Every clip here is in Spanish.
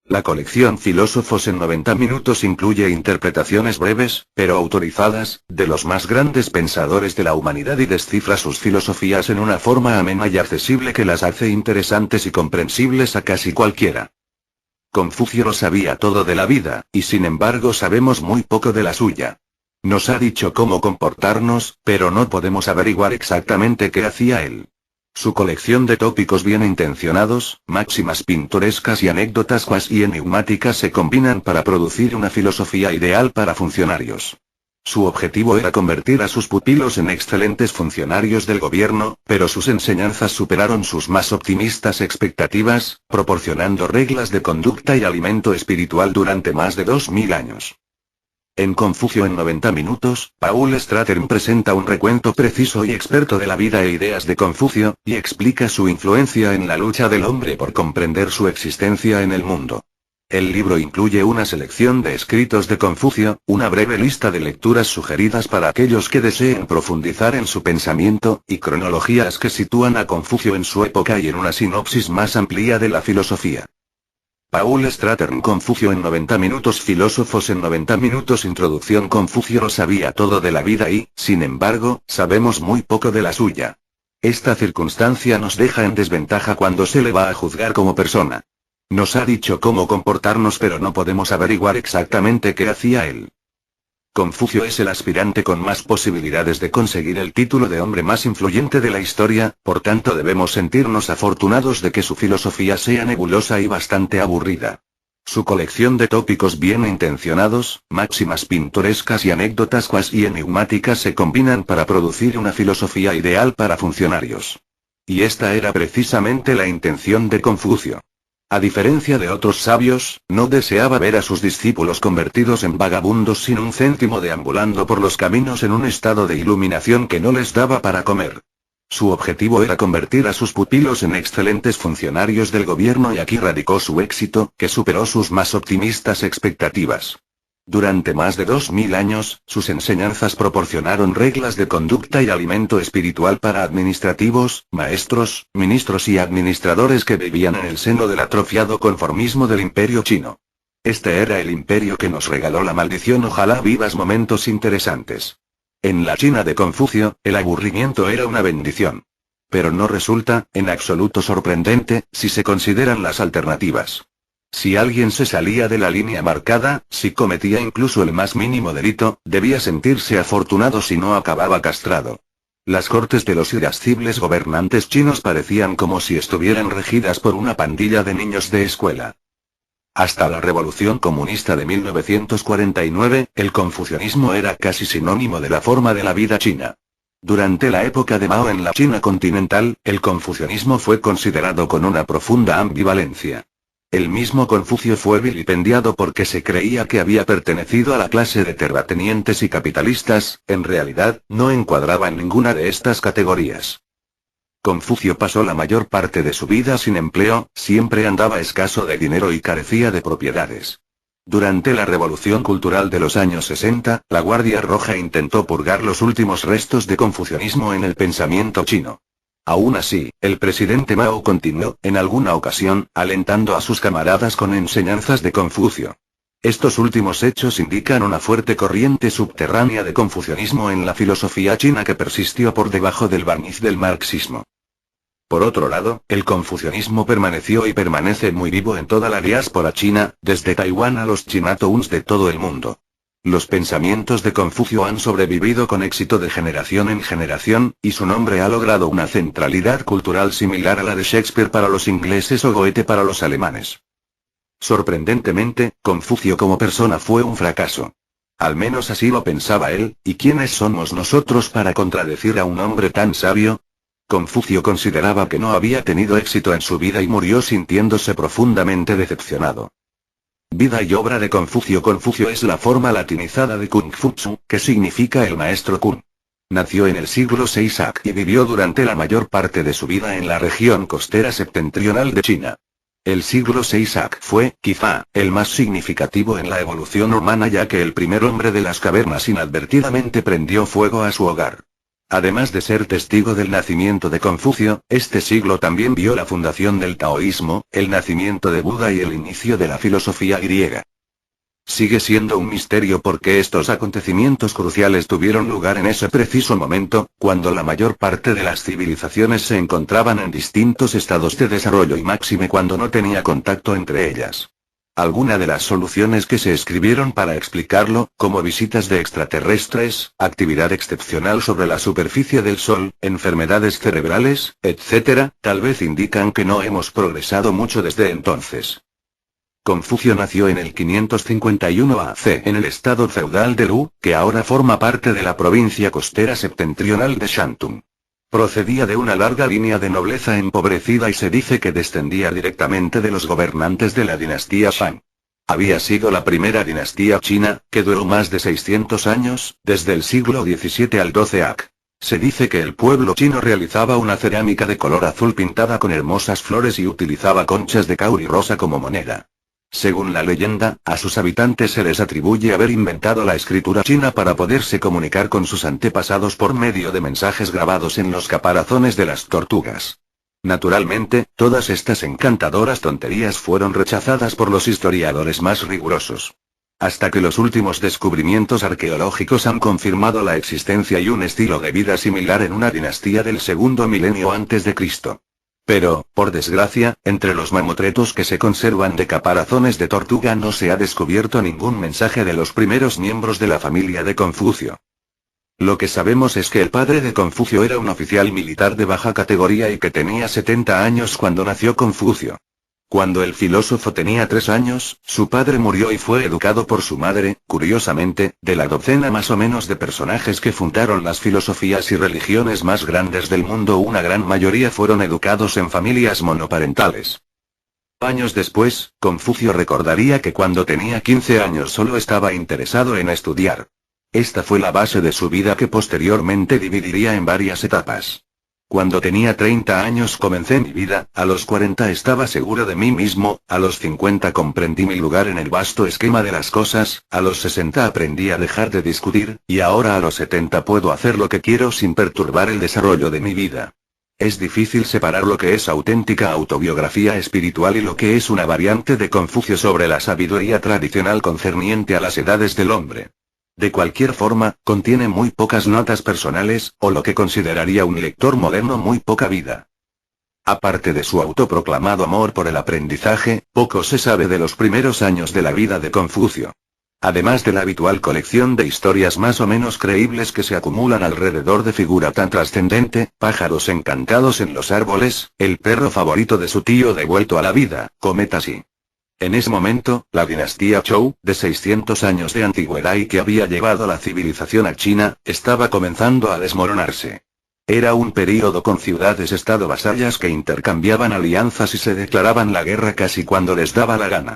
La colección Filósofos en 90 minutos incluye interpretaciones breves, pero autorizadas, de los más grandes pensadores de la humanidad y descifra sus filosofías en una forma amena y accesible que las hace interesantes y comprensibles a casi cualquiera. Confucio lo sabía todo de la vida, y sin embargo sabemos muy poco de la suya. Nos ha dicho cómo comportarnos, pero no podemos averiguar exactamente qué hacía él. Su colección de tópicos bien intencionados, máximas pintorescas y anécdotas cuasi enigmáticas se combinan para producir una filosofía ideal para funcionarios. Su objetivo era convertir a sus pupilos en excelentes funcionarios del gobierno, pero sus enseñanzas superaron sus más optimistas expectativas, proporcionando reglas de conducta y alimento espiritual durante más de 2000 años. En Confucio en 90 minutos, Paul Stratern presenta un recuento preciso y experto de la vida e ideas de Confucio, y explica su influencia en la lucha del hombre por comprender su existencia en el mundo. El libro incluye una selección de escritos de Confucio, una breve lista de lecturas sugeridas para aquellos que deseen profundizar en su pensamiento, y cronologías que sitúan a Confucio en su época y en una sinopsis más amplia de la filosofía. Paul Stratern Confucio en 90 minutos Filósofos en 90 minutos Introducción Confucio lo sabía todo de la vida y, sin embargo, sabemos muy poco de la suya. Esta circunstancia nos deja en desventaja cuando se le va a juzgar como persona. Nos ha dicho cómo comportarnos pero no podemos averiguar exactamente qué hacía él. Confucio es el aspirante con más posibilidades de conseguir el título de hombre más influyente de la historia, por tanto debemos sentirnos afortunados de que su filosofía sea nebulosa y bastante aburrida. Su colección de tópicos bien intencionados, máximas pintorescas y anécdotas cuasi enigmáticas se combinan para producir una filosofía ideal para funcionarios. Y esta era precisamente la intención de Confucio. A diferencia de otros sabios, no deseaba ver a sus discípulos convertidos en vagabundos sin un céntimo deambulando por los caminos en un estado de iluminación que no les daba para comer. Su objetivo era convertir a sus pupilos en excelentes funcionarios del gobierno y aquí radicó su éxito, que superó sus más optimistas expectativas. Durante más de 2000 años, sus enseñanzas proporcionaron reglas de conducta y alimento espiritual para administrativos, maestros, ministros y administradores que vivían en el seno del atrofiado conformismo del imperio chino. Este era el imperio que nos regaló la maldición. Ojalá vivas momentos interesantes. En la China de Confucio, el aburrimiento era una bendición. Pero no resulta, en absoluto sorprendente, si se consideran las alternativas. Si alguien se salía de la línea marcada, si cometía incluso el más mínimo delito, debía sentirse afortunado si no acababa castrado. Las cortes de los irascibles gobernantes chinos parecían como si estuvieran regidas por una pandilla de niños de escuela. Hasta la Revolución Comunista de 1949, el confucianismo era casi sinónimo de la forma de la vida china. Durante la época de Mao en la China continental, el confucianismo fue considerado con una profunda ambivalencia. El mismo Confucio fue vilipendiado porque se creía que había pertenecido a la clase de terratenientes y capitalistas, en realidad, no encuadraba en ninguna de estas categorías. Confucio pasó la mayor parte de su vida sin empleo, siempre andaba escaso de dinero y carecía de propiedades. Durante la Revolución Cultural de los años 60, la Guardia Roja intentó purgar los últimos restos de confucianismo en el pensamiento chino. Aún así, el presidente Mao continuó, en alguna ocasión, alentando a sus camaradas con enseñanzas de Confucio. Estos últimos hechos indican una fuerte corriente subterránea de confucianismo en la filosofía china que persistió por debajo del barniz del marxismo. Por otro lado, el confucianismo permaneció y permanece muy vivo en toda la diáspora china, desde Taiwán a los Chinatowns de todo el mundo. Los pensamientos de Confucio han sobrevivido con éxito de generación en generación, y su nombre ha logrado una centralidad cultural similar a la de Shakespeare para los ingleses o Goethe para los alemanes. Sorprendentemente, Confucio como persona fue un fracaso. Al menos así lo pensaba él, ¿y quiénes somos nosotros para contradecir a un hombre tan sabio? Confucio consideraba que no había tenido éxito en su vida y murió sintiéndose profundamente decepcionado. Vida y obra de Confucio. Confucio es la forma latinizada de Kung Fu Tzu, que significa el maestro Kung. Nació en el siglo VI AC y vivió durante la mayor parte de su vida en la región costera septentrional de China. El siglo VI AC fue, quizá, el más significativo en la evolución humana ya que el primer hombre de las cavernas inadvertidamente prendió fuego a su hogar. Además de ser testigo del nacimiento de Confucio, este siglo también vio la fundación del taoísmo, el nacimiento de Buda y el inicio de la filosofía griega. Sigue siendo un misterio por qué estos acontecimientos cruciales tuvieron lugar en ese preciso momento, cuando la mayor parte de las civilizaciones se encontraban en distintos estados de desarrollo y máxime cuando no tenía contacto entre ellas. Algunas de las soluciones que se escribieron para explicarlo, como visitas de extraterrestres, actividad excepcional sobre la superficie del Sol, enfermedades cerebrales, etc., tal vez indican que no hemos progresado mucho desde entonces. Confucio nació en el 551 AC en el estado feudal de Lu, que ahora forma parte de la provincia costera septentrional de Shantung. Procedía de una larga línea de nobleza empobrecida y se dice que descendía directamente de los gobernantes de la dinastía Shang. Había sido la primera dinastía china, que duró más de 600 años, desde el siglo XVII al XII AC. Se dice que el pueblo chino realizaba una cerámica de color azul pintada con hermosas flores y utilizaba conchas de kauri rosa como moneda. Según la leyenda, a sus habitantes se les atribuye haber inventado la escritura china para poderse comunicar con sus antepasados por medio de mensajes grabados en los caparazones de las tortugas. Naturalmente, todas estas encantadoras tonterías fueron rechazadas por los historiadores más rigurosos. Hasta que los últimos descubrimientos arqueológicos han confirmado la existencia y un estilo de vida similar en una dinastía del segundo milenio antes de Cristo. Pero, por desgracia, entre los mamotretos que se conservan de caparazones de tortuga no se ha descubierto ningún mensaje de los primeros miembros de la familia de Confucio. Lo que sabemos es que el padre de Confucio era un oficial militar de baja categoría y que tenía 70 años cuando nació Confucio. Cuando el filósofo tenía 3 años, su padre murió y fue educado por su madre. Curiosamente, de la docena más o menos de personajes que fundaron las filosofías y religiones más grandes del mundo, una gran mayoría fueron educados en familias monoparentales. Años después, Confucio recordaría que cuando tenía 15 años solo estaba interesado en estudiar. Esta fue la base de su vida que posteriormente dividiría en varias etapas. Cuando tenía 30 años comencé mi vida, a los 40 estaba seguro de mí mismo, a los 50 comprendí mi lugar en el vasto esquema de las cosas, a los 60 aprendí a dejar de discutir, y ahora a los 70 puedo hacer lo que quiero sin perturbar el desarrollo de mi vida. Es difícil separar lo que es auténtica autobiografía espiritual y lo que es una variante de Confucio sobre la sabiduría tradicional concerniente a las edades del hombre. De cualquier forma, contiene muy pocas notas personales, o lo que consideraría un lector moderno muy poca vida. Aparte de su autoproclamado amor por el aprendizaje, poco se sabe de los primeros años de la vida de Confucio. Además de la habitual colección de historias más o menos creíbles que se acumulan alrededor de figura tan trascendente, pájaros encantados en los árboles, el perro favorito de su tío devuelto a la vida, cometas y... En ese momento, la dinastía Zhou, de 600 años de antigüedad y que había llevado la civilización a China, estaba comenzando a desmoronarse. Era un período con ciudades-estado vasallas que intercambiaban alianzas y se declaraban la guerra casi cuando les daba la gana.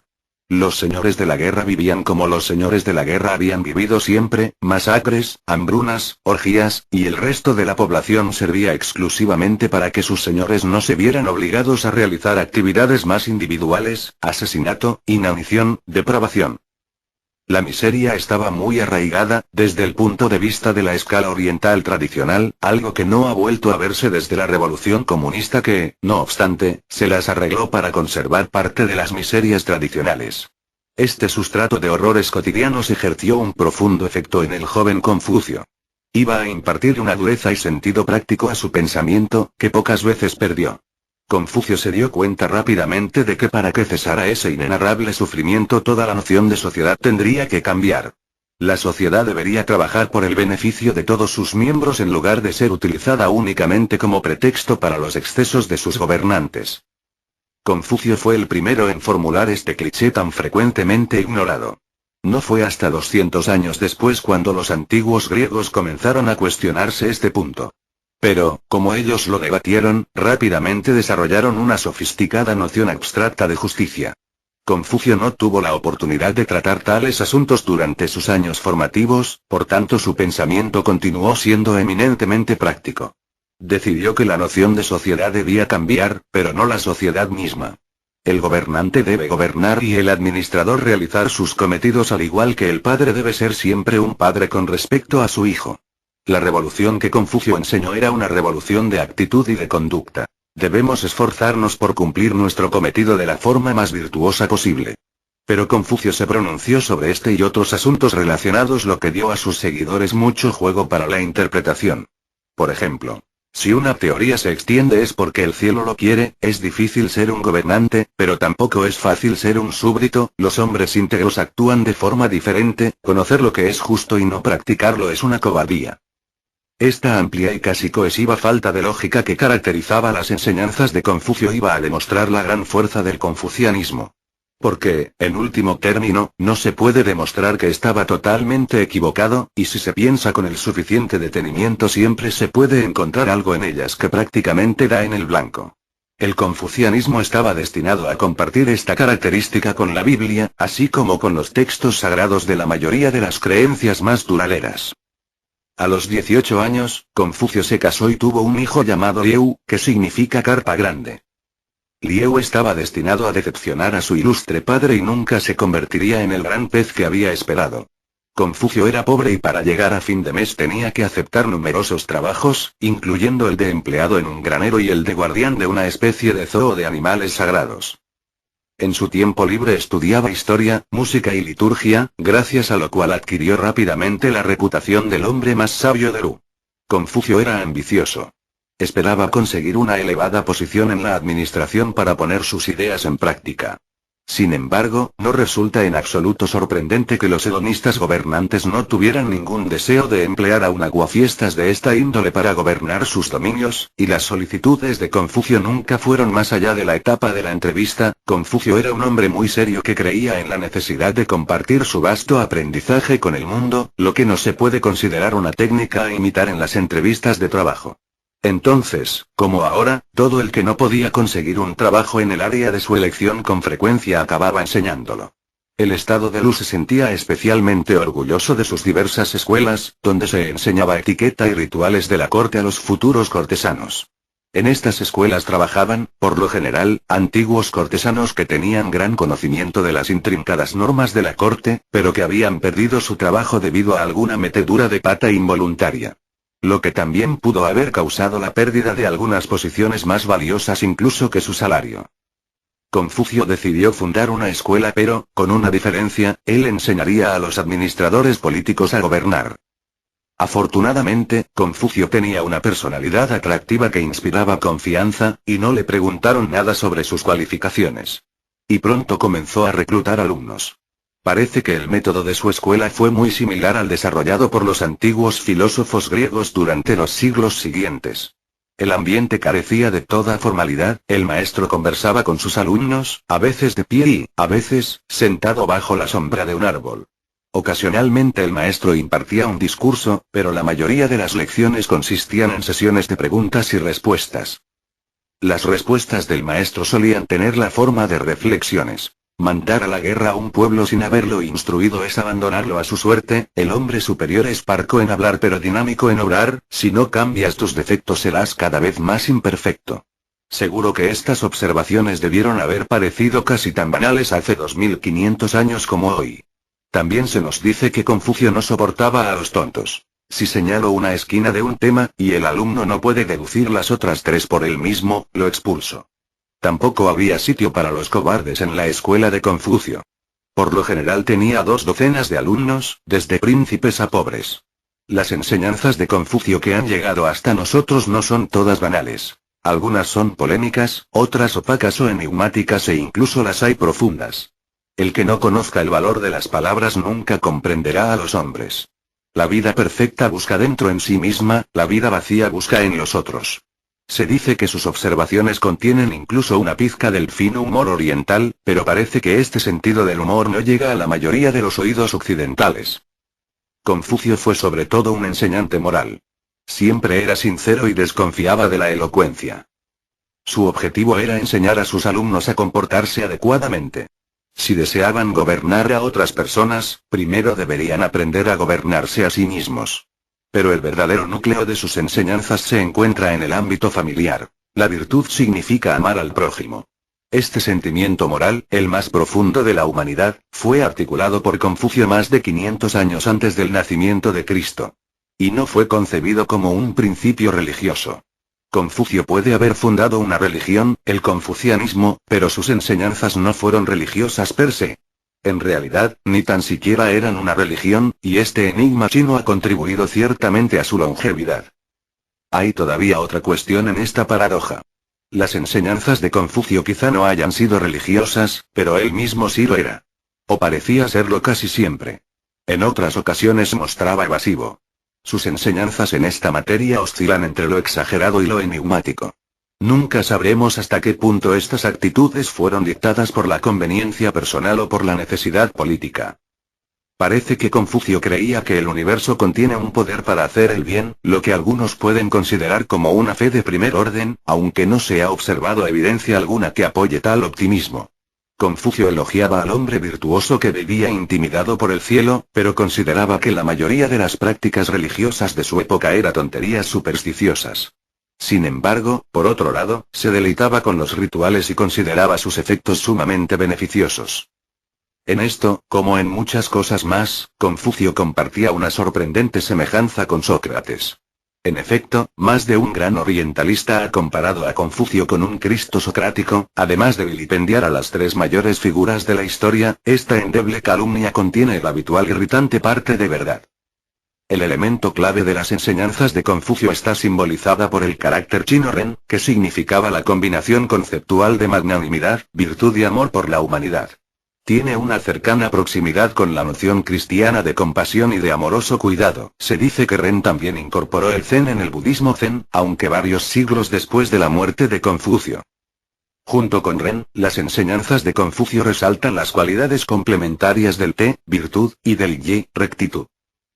Los señores de la guerra vivían como los señores de la guerra habían vivido siempre, masacres, hambrunas, orgías, y el resto de la población servía exclusivamente para que sus señores no se vieran obligados a realizar actividades más individuales, asesinato, inanición, depravación. La miseria estaba muy arraigada, desde el punto de vista de la escala oriental tradicional, algo que no ha vuelto a verse desde la revolución comunista que, no obstante, se las arregló para conservar parte de las miserias tradicionales. Este sustrato de horrores cotidianos ejerció un profundo efecto en el joven Confucio. Iba a impartir una dureza y sentido práctico a su pensamiento, que pocas veces perdió. Confucio se dio cuenta rápidamente de que para que cesara ese inenarrable sufrimiento toda la noción de sociedad tendría que cambiar. La sociedad debería trabajar por el beneficio de todos sus miembros en lugar de ser utilizada únicamente como pretexto para los excesos de sus gobernantes. Confucio fue el primero en formular este cliché tan frecuentemente ignorado. No fue hasta 200 años después cuando los antiguos griegos comenzaron a cuestionarse este punto. Pero, como ellos lo debatieron, rápidamente desarrollaron una sofisticada noción abstracta de justicia. Confucio no tuvo la oportunidad de tratar tales asuntos durante sus años formativos, por tanto su pensamiento continuó siendo eminentemente práctico. Decidió que la noción de sociedad debía cambiar, pero no la sociedad misma. El gobernante debe gobernar y el administrador realizar sus cometidos al igual que el padre debe ser siempre un padre con respecto a su hijo. La revolución que Confucio enseñó era una revolución de actitud y de conducta. Debemos esforzarnos por cumplir nuestro cometido de la forma más virtuosa posible. Pero Confucio se pronunció sobre este y otros asuntos relacionados, lo que dio a sus seguidores mucho juego para la interpretación. Por ejemplo, si una teoría se extiende es porque el cielo lo quiere, es difícil ser un gobernante, pero tampoco es fácil ser un súbdito, los hombres íntegros actúan de forma diferente, conocer lo que es justo y no practicarlo es una cobardía. Esta amplia y casi cohesiva falta de lógica que caracterizaba las enseñanzas de Confucio iba a demostrar la gran fuerza del confucianismo. Porque, en último término, no se puede demostrar que estaba totalmente equivocado, y si se piensa con el suficiente detenimiento siempre se puede encontrar algo en ellas que prácticamente da en el blanco. El confucianismo estaba destinado a compartir esta característica con la Biblia, así como con los textos sagrados de la mayoría de las creencias más duraderas. A los 18 años, Confucio se casó y tuvo un hijo llamado Liu, que significa carpa grande. Liu estaba destinado a decepcionar a su ilustre padre y nunca se convertiría en el gran pez que había esperado. Confucio era pobre y para llegar a fin de mes tenía que aceptar numerosos trabajos, incluyendo el de empleado en un granero y el de guardián de una especie de zoo de animales sagrados. En su tiempo libre estudiaba historia, música y liturgia, gracias a lo cual adquirió rápidamente la reputación del hombre más sabio de Lu. Confucio era ambicioso. Esperaba conseguir una elevada posición en la administración para poner sus ideas en práctica. Sin embargo, no resulta en absoluto sorprendente que los hedonistas gobernantes no tuvieran ningún deseo de emplear a un aguafiestas de esta índole para gobernar sus dominios, y las solicitudes de Confucio nunca fueron más allá de la etapa de la entrevista. Confucio era un hombre muy serio que creía en la necesidad de compartir su vasto aprendizaje con el mundo, lo que no se puede considerar una técnica a imitar en las entrevistas de trabajo. Entonces, como ahora, todo el que no podía conseguir un trabajo en el área de su elección con frecuencia acababa enseñándolo. El estado de Lu se sentía especialmente orgulloso de sus diversas escuelas, donde se enseñaba etiqueta y rituales de la corte a los futuros cortesanos. En estas escuelas trabajaban, por lo general, antiguos cortesanos que tenían gran conocimiento de las intrincadas normas de la corte, pero que habían perdido su trabajo debido a alguna metedura de pata involuntaria. Lo que también pudo haber causado la pérdida de algunas posiciones más valiosas incluso que su salario. Confucio decidió fundar una escuela, pero, con una diferencia, él enseñaría a los administradores políticos a gobernar. Afortunadamente, Confucio tenía una personalidad atractiva que inspiraba confianza, y no le preguntaron nada sobre sus cualificaciones. Y pronto comenzó a reclutar alumnos. Parece que el método de su escuela fue muy similar al desarrollado por los antiguos filósofos griegos durante los siglos siguientes. El ambiente carecía de toda formalidad, el maestro conversaba con sus alumnos, a veces de pie y, a veces, sentado bajo la sombra de un árbol. Ocasionalmente el maestro impartía un discurso, pero la mayoría de las lecciones consistían en sesiones de preguntas y respuestas. Las respuestas del maestro solían tener la forma de reflexiones. Mandar a la guerra a un pueblo sin haberlo instruido es abandonarlo a su suerte, el hombre superior es parco en hablar pero dinámico en obrar, si no cambias tus defectos serás cada vez más imperfecto. Seguro que estas observaciones debieron haber parecido casi tan banales hace 2500 años como hoy. También se nos dice que Confucio no soportaba a los tontos. Si señalo una esquina de un tema, y el alumno no puede deducir las otras tres por él mismo, lo expulso. Tampoco había sitio para los cobardes en la escuela de Confucio. Por lo general tenía 2 docenas de alumnos, desde príncipes a pobres. Las enseñanzas de Confucio que han llegado hasta nosotros no son todas banales. Algunas son polémicas, otras opacas o enigmáticas e incluso las hay profundas. El que no conozca el valor de las palabras nunca comprenderá a los hombres. La vida perfecta busca dentro en sí misma, la vida vacía busca en los otros. Se dice que sus observaciones contienen incluso una pizca del fino humor oriental, pero parece que este sentido del humor no llega a la mayoría de los oídos occidentales. Confucio fue sobre todo un enseñante moral. Siempre era sincero y desconfiaba de la elocuencia. Su objetivo era enseñar a sus alumnos a comportarse adecuadamente. Si deseaban gobernar a otras personas, primero deberían aprender a gobernarse a sí mismos. Pero el verdadero núcleo de sus enseñanzas se encuentra en el ámbito familiar. La virtud significa amar al prójimo. Este sentimiento moral, el más profundo de la humanidad, fue articulado por Confucio más de 500 años antes del nacimiento de Cristo. Y no fue concebido como un principio religioso. Confucio puede haber fundado una religión, el confucianismo, pero sus enseñanzas no fueron religiosas per se. En realidad, ni tan siquiera eran una religión, y este enigma chino ha contribuido ciertamente a su longevidad. Hay todavía otra cuestión en esta paradoja. Las enseñanzas de Confucio quizá no hayan sido religiosas, pero él mismo sí lo era. O parecía serlo casi siempre. En otras ocasiones mostraba evasivo. Sus enseñanzas en esta materia oscilan entre lo exagerado y lo enigmático. Nunca sabremos hasta qué punto estas actitudes fueron dictadas por la conveniencia personal o por la necesidad política. Parece que Confucio creía que el universo contiene un poder para hacer el bien, lo que algunos pueden considerar como una fe de primer orden, aunque no se ha observado evidencia alguna que apoye tal optimismo. Confucio elogiaba al hombre virtuoso que vivía intimidado por el cielo, pero consideraba que la mayoría de las prácticas religiosas de su época eran tonterías supersticiosas. Sin embargo, por otro lado, se deleitaba con los rituales y consideraba sus efectos sumamente beneficiosos. En esto, como en muchas cosas más, Confucio compartía una sorprendente semejanza con Sócrates. En efecto, más de un gran orientalista ha comparado a Confucio con un Cristo socrático, además de vilipendiar a las tres mayores figuras de la historia. Esta endeble calumnia contiene el habitual irritante parte de verdad. El elemento clave de las enseñanzas de Confucio está simbolizada por el carácter chino Ren, que significaba la combinación conceptual de magnanimidad, virtud y amor por la humanidad. Tiene una cercana proximidad con la noción cristiana de compasión y de amoroso cuidado. Se dice que Ren también incorporó el Zen en el budismo Zen, aunque varios siglos después de la muerte de Confucio. Junto con Ren, las enseñanzas de Confucio resaltan las cualidades complementarias del Te, virtud, y del Yi, rectitud.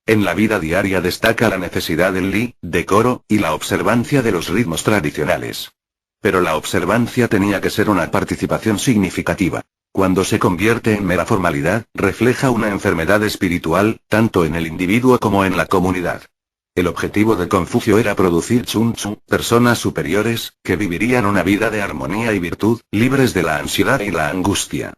En la vida diaria destaca la necesidad del Li, decoro, y la observancia de los ritmos tradicionales. Pero la observancia tenía que ser una participación significativa. Cuando se convierte en mera formalidad, refleja una enfermedad espiritual, tanto en el individuo como en la comunidad. El objetivo de Confucio era producir chun-chun, personas superiores, que vivirían una vida de armonía y virtud, libres de la ansiedad y la angustia.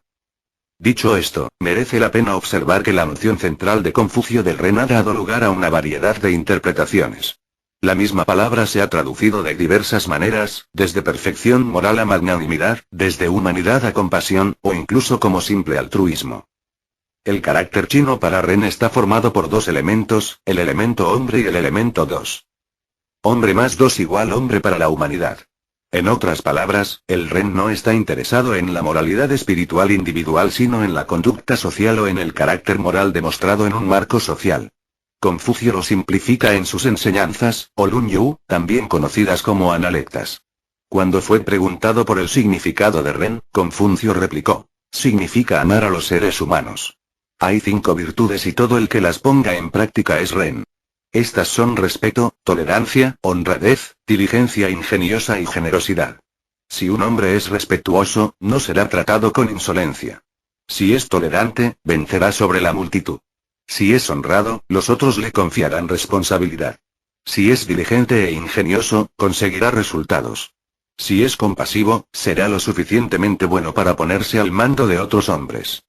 Dicho esto, merece la pena observar que la noción central de Confucio del Ren ha dado lugar a una variedad de interpretaciones. La misma palabra se ha traducido de diversas maneras, desde perfección moral a magnanimidad, desde humanidad a compasión, o incluso como simple altruismo. El carácter chino para Ren está formado por dos elementos, el elemento hombre y el elemento dos. Hombre más dos igual hombre para la humanidad. En otras palabras, el Ren no está interesado en la moralidad espiritual individual sino en la conducta social o en el carácter moral demostrado en un marco social. Confucio lo simplifica en sus enseñanzas, o Lun Yu, también conocidas como analectas. Cuando fue preguntado por el significado de Ren, Confucio replicó: significa amar a los seres humanos. Hay 5 virtudes y todo el que las ponga en práctica es Ren. Estas son respeto, tolerancia, honradez, diligencia ingeniosa y generosidad. Si un hombre es respetuoso, no será tratado con insolencia. Si es tolerante, vencerá sobre la multitud. Si es honrado, los otros le confiarán responsabilidad. Si es diligente e ingenioso, conseguirá resultados. Si es compasivo, será lo suficientemente bueno para ponerse al mando de otros hombres.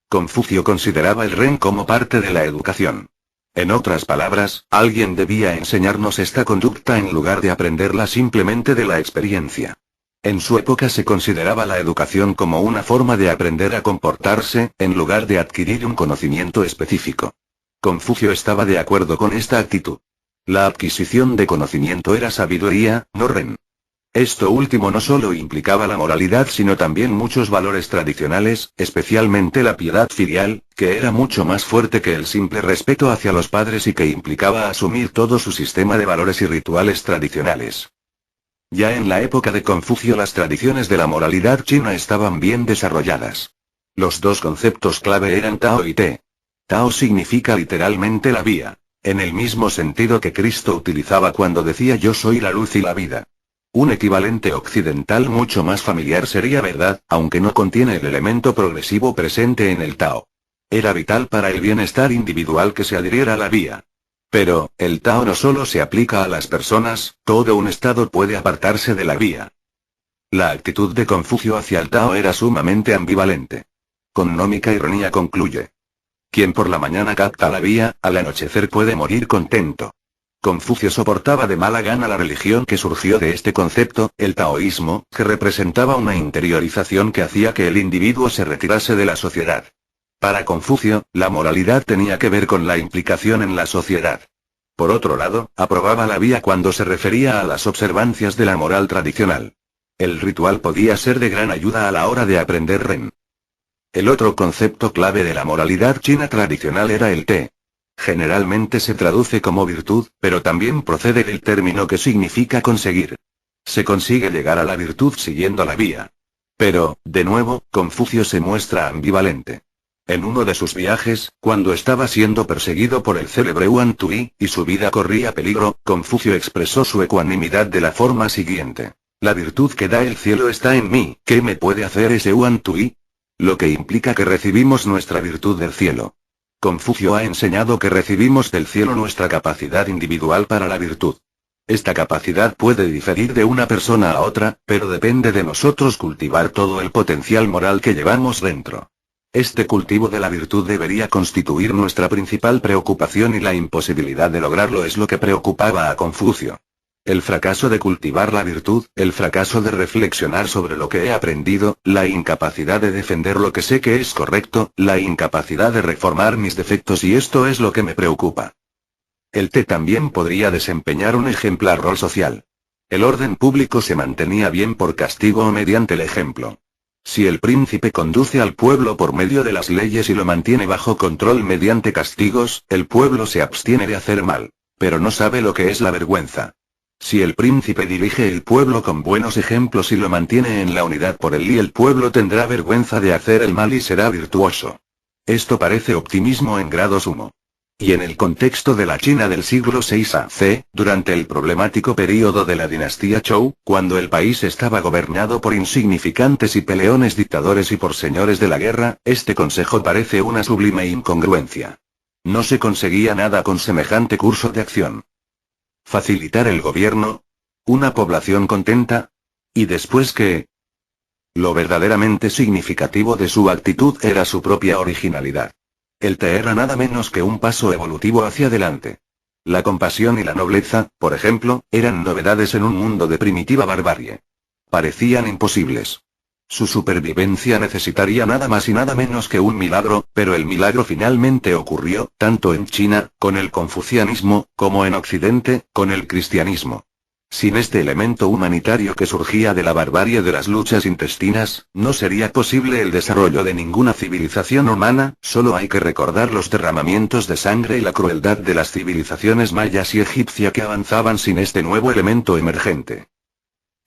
Confucio consideraba el Ren como parte de la educación. En otras palabras, alguien debía enseñarnos esta conducta en lugar de aprenderla simplemente de la experiencia. En su época se consideraba la educación como una forma de aprender a comportarse, en lugar de adquirir un conocimiento específico. Confucio estaba de acuerdo con esta actitud. La adquisición de conocimiento era sabiduría, no Ren. Esto último no solo implicaba la moralidad sino también muchos valores tradicionales, especialmente la piedad filial, que era mucho más fuerte que el simple respeto hacia los padres y que implicaba asumir todo su sistema de valores y rituales tradicionales. Ya en la época de Confucio las tradiciones de la moralidad china estaban bien desarrolladas. Los dos conceptos clave eran Tao y Te. Tao significa literalmente la vía, en el mismo sentido que Cristo utilizaba cuando decía yo soy la luz y la vida. Un equivalente occidental mucho más familiar sería verdad, aunque no contiene el elemento progresivo presente en el Tao. Era vital para el bienestar individual que se adhiriera a la vía. Pero, el Tao no solo se aplica a las personas, todo un estado puede apartarse de la vía. La actitud de Confucio hacia el Tao era sumamente ambivalente. Con nómica ironía concluye: quien por la mañana capta la vía, al anochecer puede morir contento. Confucio soportaba de mala gana la religión que surgió de este concepto, el taoísmo, que representaba una interiorización que hacía que el individuo se retirase de la sociedad. Para Confucio, la moralidad tenía que ver con la implicación en la sociedad. Por otro lado, aprobaba la vía cuando se refería a las observancias de la moral tradicional. El ritual podía ser de gran ayuda a la hora de aprender Ren. El otro concepto clave de la moralidad china tradicional era el Te. Generalmente se traduce como virtud, pero también procede del término que significa conseguir. Se consigue llegar a la virtud siguiendo la vía. Pero, de nuevo, Confucio se muestra ambivalente. En uno de sus viajes, cuando estaba siendo perseguido por el célebre Huan Tui, y su vida corría peligro, Confucio expresó su ecuanimidad de la forma siguiente. La virtud que da el cielo está en mí, ¿qué me puede hacer ese Huan Tui? Lo que implica que recibimos nuestra virtud del cielo. Confucio ha enseñado que recibimos del cielo nuestra capacidad individual para la virtud. Esta capacidad puede diferir de una persona a otra, pero depende de nosotros cultivar todo el potencial moral que llevamos dentro. Este cultivo de la virtud debería constituir nuestra principal preocupación y la imposibilidad de lograrlo es lo que preocupaba a Confucio. El fracaso de cultivar la virtud, el fracaso de reflexionar sobre lo que he aprendido, la incapacidad de defender lo que sé que es correcto, la incapacidad de reformar mis defectos y esto es lo que me preocupa. El Te también podría desempeñar un ejemplar rol social. El orden público se mantenía bien por castigo o mediante el ejemplo. Si el príncipe conduce al pueblo por medio de las leyes y lo mantiene bajo control mediante castigos, el pueblo se abstiene de hacer mal. Pero no sabe lo que es la vergüenza. Si el príncipe dirige el pueblo con buenos ejemplos y lo mantiene en la unidad por él y el pueblo tendrá vergüenza de hacer el mal y será virtuoso. Esto parece optimismo en grado sumo. Y en el contexto de la China del siglo VI a.C., durante el problemático período de la dinastía Zhou, cuando el país estaba gobernado por insignificantes y peleones dictadores y por señores de la guerra, este consejo parece una sublime incongruencia. No se conseguía nada con semejante curso de acción. ¿Facilitar el gobierno? ¿Una población contenta? ¿Y después qué? Lo verdaderamente significativo de su actitud era su propia originalidad. El Te era nada menos que un paso evolutivo hacia adelante. La compasión y la nobleza, por ejemplo, eran novedades en un mundo de primitiva barbarie. Parecían imposibles. Su supervivencia necesitaría nada más y nada menos que un milagro, pero el milagro finalmente ocurrió, tanto en China, con el confucianismo, como en Occidente, con el cristianismo. Sin este elemento humanitario que surgía de la barbarie de las luchas intestinas, no sería posible el desarrollo de ninguna civilización humana, solo hay que recordar los derramamientos de sangre y la crueldad de las civilizaciones mayas y egipcia que avanzaban sin este nuevo elemento emergente.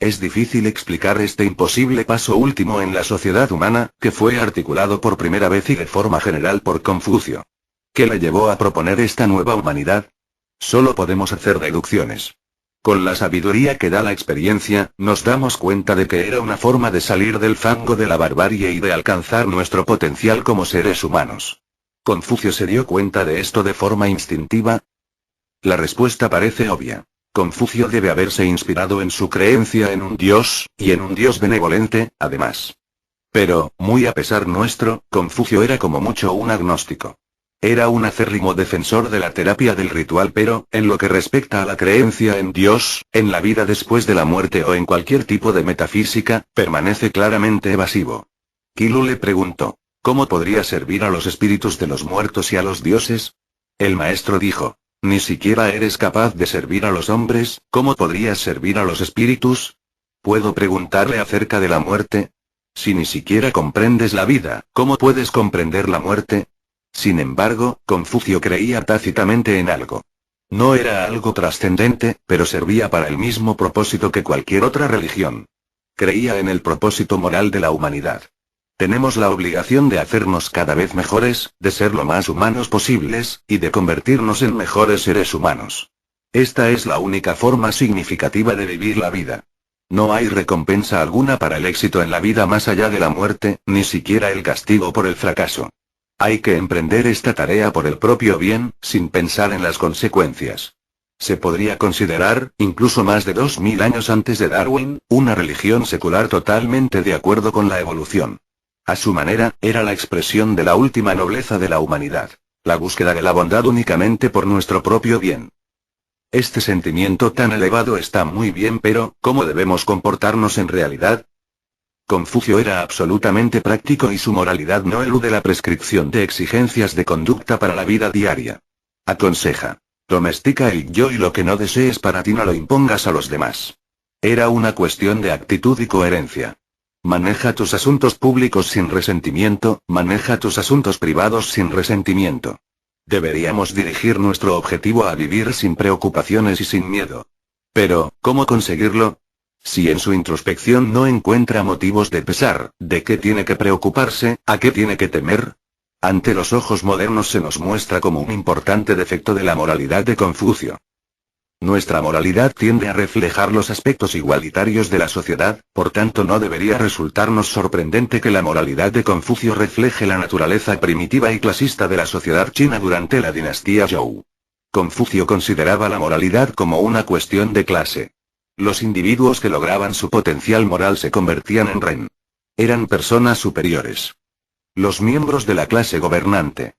Es difícil explicar este imposible paso último en la sociedad humana, que fue articulado por primera vez y de forma general por Confucio. ¿Qué le llevó a proponer esta nueva humanidad? Solo podemos hacer deducciones. Con la sabiduría que da la experiencia, nos damos cuenta de que era una forma de salir del fango de la barbarie y de alcanzar nuestro potencial como seres humanos. ¿Confucio se dio cuenta de esto de forma instintiva? La respuesta parece obvia. Confucio debe haberse inspirado en su creencia en un Dios, y en un Dios benevolente, además. Pero, muy a pesar nuestro, Confucio era como mucho un agnóstico. Era un acérrimo defensor de la terapia del ritual, pero, en lo que respecta a la creencia en Dios, en la vida después de la muerte o en cualquier tipo de metafísica, permanece claramente evasivo. Qilu le preguntó, ¿cómo podría servir a los espíritus de los muertos y a los dioses? El maestro dijo, ni siquiera eres capaz de servir a los hombres, ¿cómo podrías servir a los espíritus? ¿Puedo preguntarle acerca de la muerte? Si ni siquiera comprendes la vida, ¿cómo puedes comprender la muerte? Sin embargo, Confucio creía tácitamente en algo. No era algo trascendente, pero servía para el mismo propósito que cualquier otra religión. Creía en el propósito moral de la humanidad. Tenemos la obligación de hacernos cada vez mejores, de ser lo más humanos posibles, y de convertirnos en mejores seres humanos. Esta es la única forma significativa de vivir la vida. No hay recompensa alguna para el éxito en la vida más allá de la muerte, ni siquiera el castigo por el fracaso. Hay que emprender esta tarea por el propio bien, sin pensar en las consecuencias. Se podría considerar, incluso más de 2000 años antes de Darwin, una religión secular totalmente de acuerdo con la evolución. A su manera, era la expresión de la última nobleza de la humanidad, la búsqueda de la bondad únicamente por nuestro propio bien. Este sentimiento tan elevado está muy bien, pero, ¿cómo debemos comportarnos en realidad? Confucio era absolutamente práctico y su moralidad no elude la prescripción de exigencias de conducta para la vida diaria. Aconseja. Domestica el yo y lo que no desees para ti no lo impongas a los demás. Era una cuestión de actitud y coherencia. Maneja tus asuntos públicos sin resentimiento, maneja tus asuntos privados sin resentimiento. Deberíamos dirigir nuestro objetivo a vivir sin preocupaciones y sin miedo. Pero, ¿cómo conseguirlo? Si en su introspección no encuentra motivos de pesar, ¿de qué tiene que preocuparse, a qué tiene que temer? Ante los ojos modernos se nos muestra como un importante defecto de la moralidad de Confucio. Nuestra moralidad tiende a reflejar los aspectos igualitarios de la sociedad, por tanto no debería resultarnos sorprendente que la moralidad de Confucio refleje la naturaleza primitiva y clasista de la sociedad china durante la dinastía Zhou. Confucio consideraba la moralidad como una cuestión de clase. Los individuos que lograban su potencial moral se convertían en ren. Eran personas superiores. Los miembros de la clase gobernante.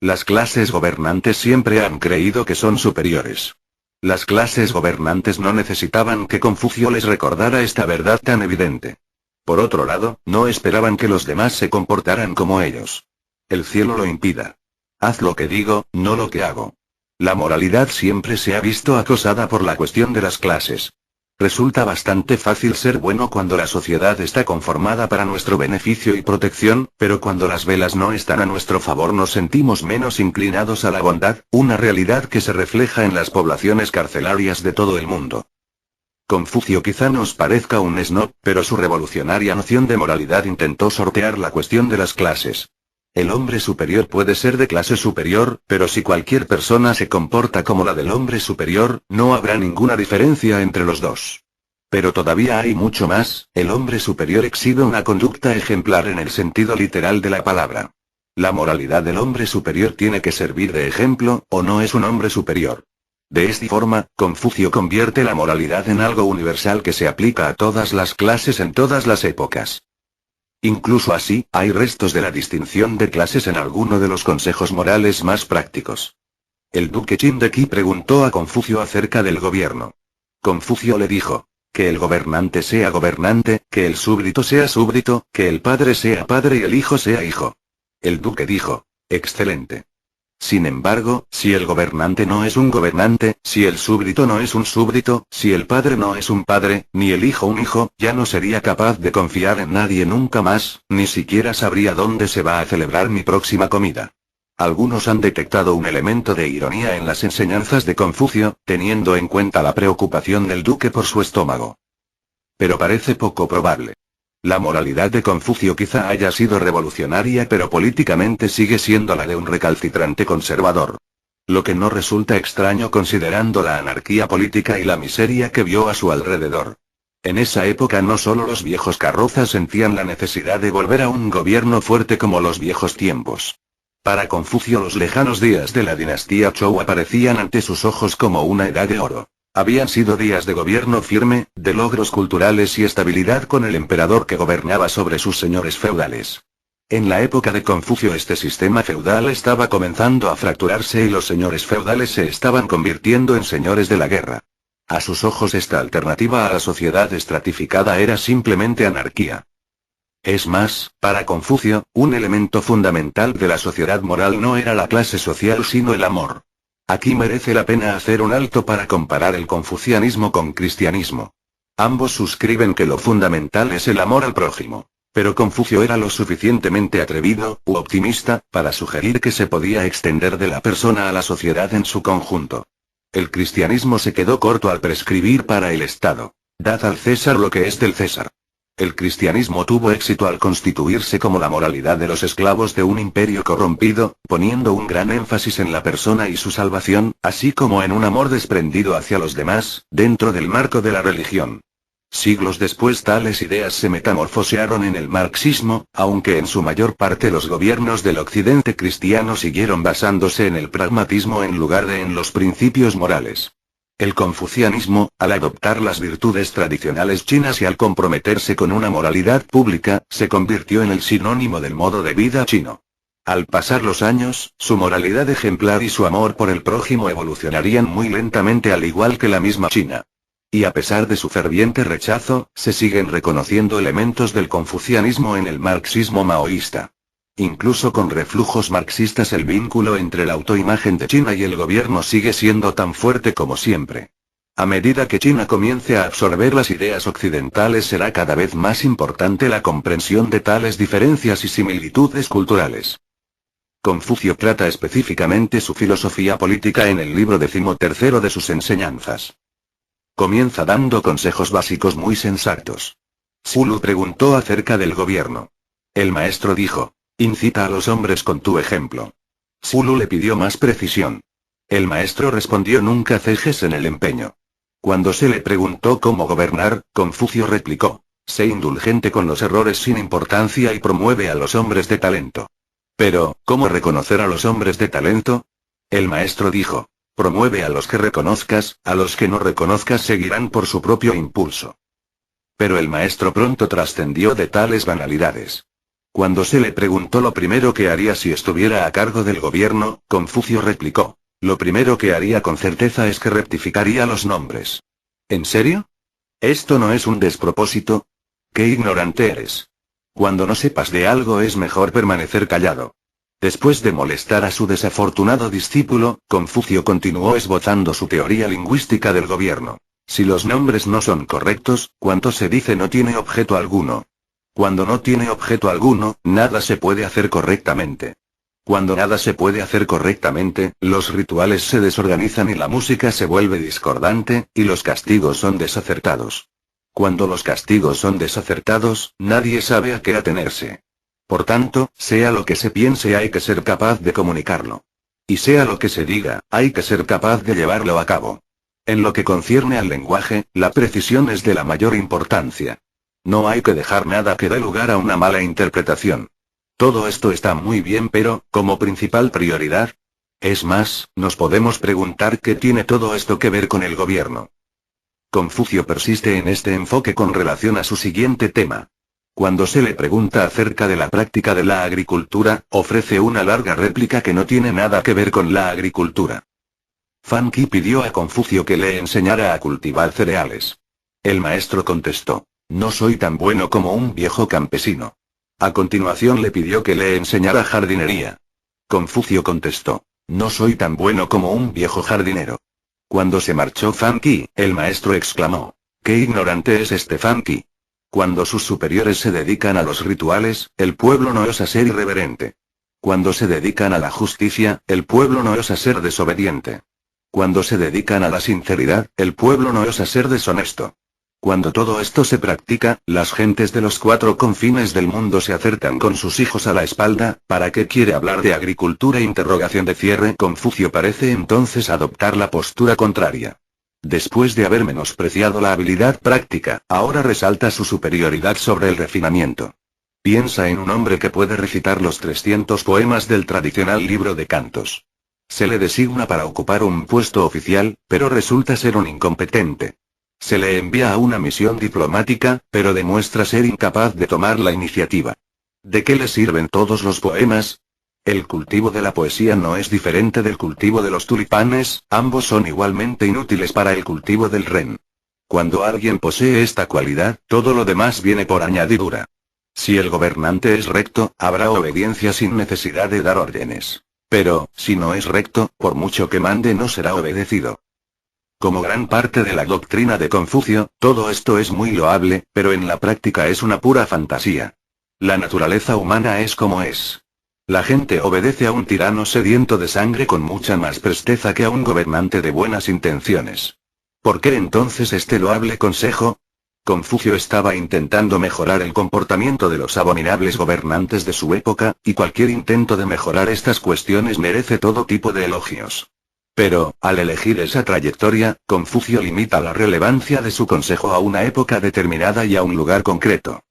Las clases gobernantes siempre han creído que son superiores. Las clases gobernantes no necesitaban que Confucio les recordara esta verdad tan evidente. Por otro lado, no esperaban que los demás se comportaran como ellos. El cielo lo impida. Haz lo que digo, no lo que hago. La moralidad siempre se ha visto acosada por la cuestión de las clases. Resulta bastante fácil ser bueno cuando la sociedad está conformada para nuestro beneficio y protección, pero cuando las velas no están a nuestro favor nos sentimos menos inclinados a la bondad, una realidad que se refleja en las poblaciones carcelarias de todo el mundo. Confucio quizá nos parezca un snob, pero su revolucionaria noción de moralidad intentó sortear la cuestión de las clases. El hombre superior puede ser de clase superior, pero si cualquier persona se comporta como la del hombre superior, no habrá ninguna diferencia entre los dos. Pero todavía hay mucho más, el hombre superior exhibe una conducta ejemplar en el sentido literal de la palabra. La moralidad del hombre superior tiene que servir de ejemplo, o no es un hombre superior. De esta forma, Confucio convierte la moralidad en algo universal que se aplica a todas las clases en todas las épocas. Incluso así, hay restos de la distinción de clases en alguno de los consejos morales más prácticos. El duque Qin de Qi preguntó a Confucio acerca del gobierno. Confucio le dijo, que el gobernante sea gobernante, que el súbdito sea súbdito, que el padre sea padre y el hijo sea hijo. El duque dijo, excelente. Sin embargo, si el gobernante no es un gobernante, si el súbdito no es un súbdito, si el padre no es un padre, ni el hijo un hijo, ya no sería capaz de confiar en nadie nunca más, ni siquiera sabría dónde se va a celebrar mi próxima comida. Algunos han detectado un elemento de ironía en las enseñanzas de Confucio, teniendo en cuenta la preocupación del duque por su estómago. Pero parece poco probable. La moralidad de Confucio quizá haya sido revolucionaria, pero políticamente sigue siendo la de un recalcitrante conservador. Lo que no resulta extraño considerando la anarquía política y la miseria que vio a su alrededor. En esa época no solo los viejos carrozas sentían la necesidad de volver a un gobierno fuerte como los viejos tiempos. Para Confucio los lejanos días de la dinastía Zhou aparecían ante sus ojos como una edad de oro. Habían sido días de gobierno firme, de logros culturales y estabilidad con el emperador que gobernaba sobre sus señores feudales. En la época de Confucio este sistema feudal estaba comenzando a fracturarse y los señores feudales se estaban convirtiendo en señores de la guerra. A sus ojos esta alternativa a la sociedad estratificada era simplemente anarquía. Es más, para Confucio, un elemento fundamental de la sociedad moral no era la clase social sino el amor. Aquí merece la pena hacer un alto para comparar el confucianismo con cristianismo. Ambos suscriben que lo fundamental es el amor al prójimo. Pero Confucio era lo suficientemente atrevido, u optimista, para sugerir que se podía extender de la persona a la sociedad en su conjunto. El cristianismo se quedó corto al prescribir para el Estado. Dad al César lo que es del César. El cristianismo tuvo éxito al constituirse como la moralidad de los esclavos de un imperio corrompido, poniendo un gran énfasis en la persona y su salvación, así como en un amor desprendido hacia los demás, dentro del marco de la religión. Siglos después tales ideas se metamorfosearon en el marxismo, aunque en su mayor parte los gobiernos del occidente cristiano siguieron basándose en el pragmatismo en lugar de en los principios morales. El confucianismo, al adoptar las virtudes tradicionales chinas y al comprometerse con una moralidad pública, se convirtió en el sinónimo del modo de vida chino. Al pasar los años, su moralidad ejemplar y su amor por el prójimo evolucionarían muy lentamente al igual que la misma China. Y a pesar de su ferviente rechazo, se siguen reconociendo elementos del confucianismo en el marxismo maoísta. Incluso con reflujos marxistas el vínculo entre la autoimagen de China y el gobierno sigue siendo tan fuerte como siempre. A medida que China comience a absorber las ideas occidentales será cada vez más importante la comprensión de tales diferencias y similitudes culturales. Confucio trata específicamente su filosofía política en el libro 13 de sus enseñanzas. Comienza dando consejos básicos muy sensatos. Zulu preguntó acerca del gobierno. El maestro dijo: incita a los hombres con tu ejemplo. Zulu le pidió más precisión. El maestro respondió: nunca cejes en el empeño. Cuando se le preguntó cómo gobernar, Confucio replicó: sé indulgente con los errores sin importancia y promueve a los hombres de talento. Pero, ¿cómo reconocer a los hombres de talento? El maestro dijo: promueve a los que reconozcas, a los que no reconozcas seguirán por su propio impulso. Pero el maestro pronto trascendió de tales banalidades. Cuando se le preguntó lo primero que haría si estuviera a cargo del gobierno, Confucio replicó: lo primero que haría con certeza es que rectificaría los nombres. ¿En serio? ¿Esto no es un despropósito? ¡Qué ignorante eres! Cuando no sepas de algo es mejor permanecer callado. Después de molestar a su desafortunado discípulo, Confucio continuó esbozando su teoría lingüística del gobierno. Si los nombres no son correctos, cuanto se dice no tiene objeto alguno. Cuando no tiene objeto alguno, nada se puede hacer correctamente. Cuando nada se puede hacer correctamente, los rituales se desorganizan y la música se vuelve discordante, y los castigos son desacertados. Cuando los castigos son desacertados, nadie sabe a qué atenerse. Por tanto, sea lo que se piense hay que ser capaz de comunicarlo. Y sea lo que se diga, hay que ser capaz de llevarlo a cabo. En lo que concierne al lenguaje, la precisión es de la mayor importancia. No hay que dejar nada que dé lugar a una mala interpretación. Todo esto está muy bien, pero, como principal prioridad. Es más, nos podemos preguntar qué tiene todo esto que ver con el gobierno. Confucio persiste en este enfoque con relación a su siguiente tema. Cuando se le pregunta acerca de la práctica de la agricultura, ofrece una larga réplica que no tiene nada que ver con la agricultura. Fan Qi pidió a Confucio que le enseñara a cultivar cereales. El maestro contestó: no soy tan bueno como un viejo campesino. A continuación le pidió que le enseñara jardinería. Confucio contestó: no soy tan bueno como un viejo jardinero. Cuando se marchó Fan Qi, el maestro exclamó: ¡qué ignorante es este Fan Qi! Cuando sus superiores se dedican a los rituales, el pueblo no osa ser irreverente. Cuando se dedican a la justicia, el pueblo no osa ser desobediente. Cuando se dedican a la sinceridad, el pueblo no osa ser deshonesto. Cuando todo esto se practica, las gentes de los 4 confines del mundo se acercan con sus hijos a la espalda. ¿Para qué quiere hablar de agricultura? Confucio parece entonces adoptar la postura contraria. Después de haber menospreciado la habilidad práctica, ahora resalta su superioridad sobre el refinamiento. Piensa en un hombre que puede recitar los 300 poemas del tradicional libro de cantos. Se le designa para ocupar un puesto oficial, pero resulta ser un incompetente. Se le envía a una misión diplomática, pero demuestra ser incapaz de tomar la iniciativa. ¿De qué le sirven todos los poemas? El cultivo de la poesía no es diferente del cultivo de los tulipanes, ambos son igualmente inútiles para el cultivo del ren. Cuando alguien posee esta cualidad, todo lo demás viene por añadidura. Si el gobernante es recto, habrá obediencia sin necesidad de dar órdenes. Pero, si no es recto, por mucho que mande no será obedecido. Como gran parte de la doctrina de Confucio, todo esto es muy loable, pero en la práctica es una pura fantasía. La naturaleza humana es como es. La gente obedece a un tirano sediento de sangre con mucha más presteza que a un gobernante de buenas intenciones. ¿Por qué entonces este loable consejo? Confucio estaba intentando mejorar el comportamiento de los abominables gobernantes de su época, y cualquier intento de mejorar estas cuestiones merece todo tipo de elogios. Pero, al elegir esa trayectoria, Confucio limita la relevancia de su consejo a una época determinada y a un lugar concreto.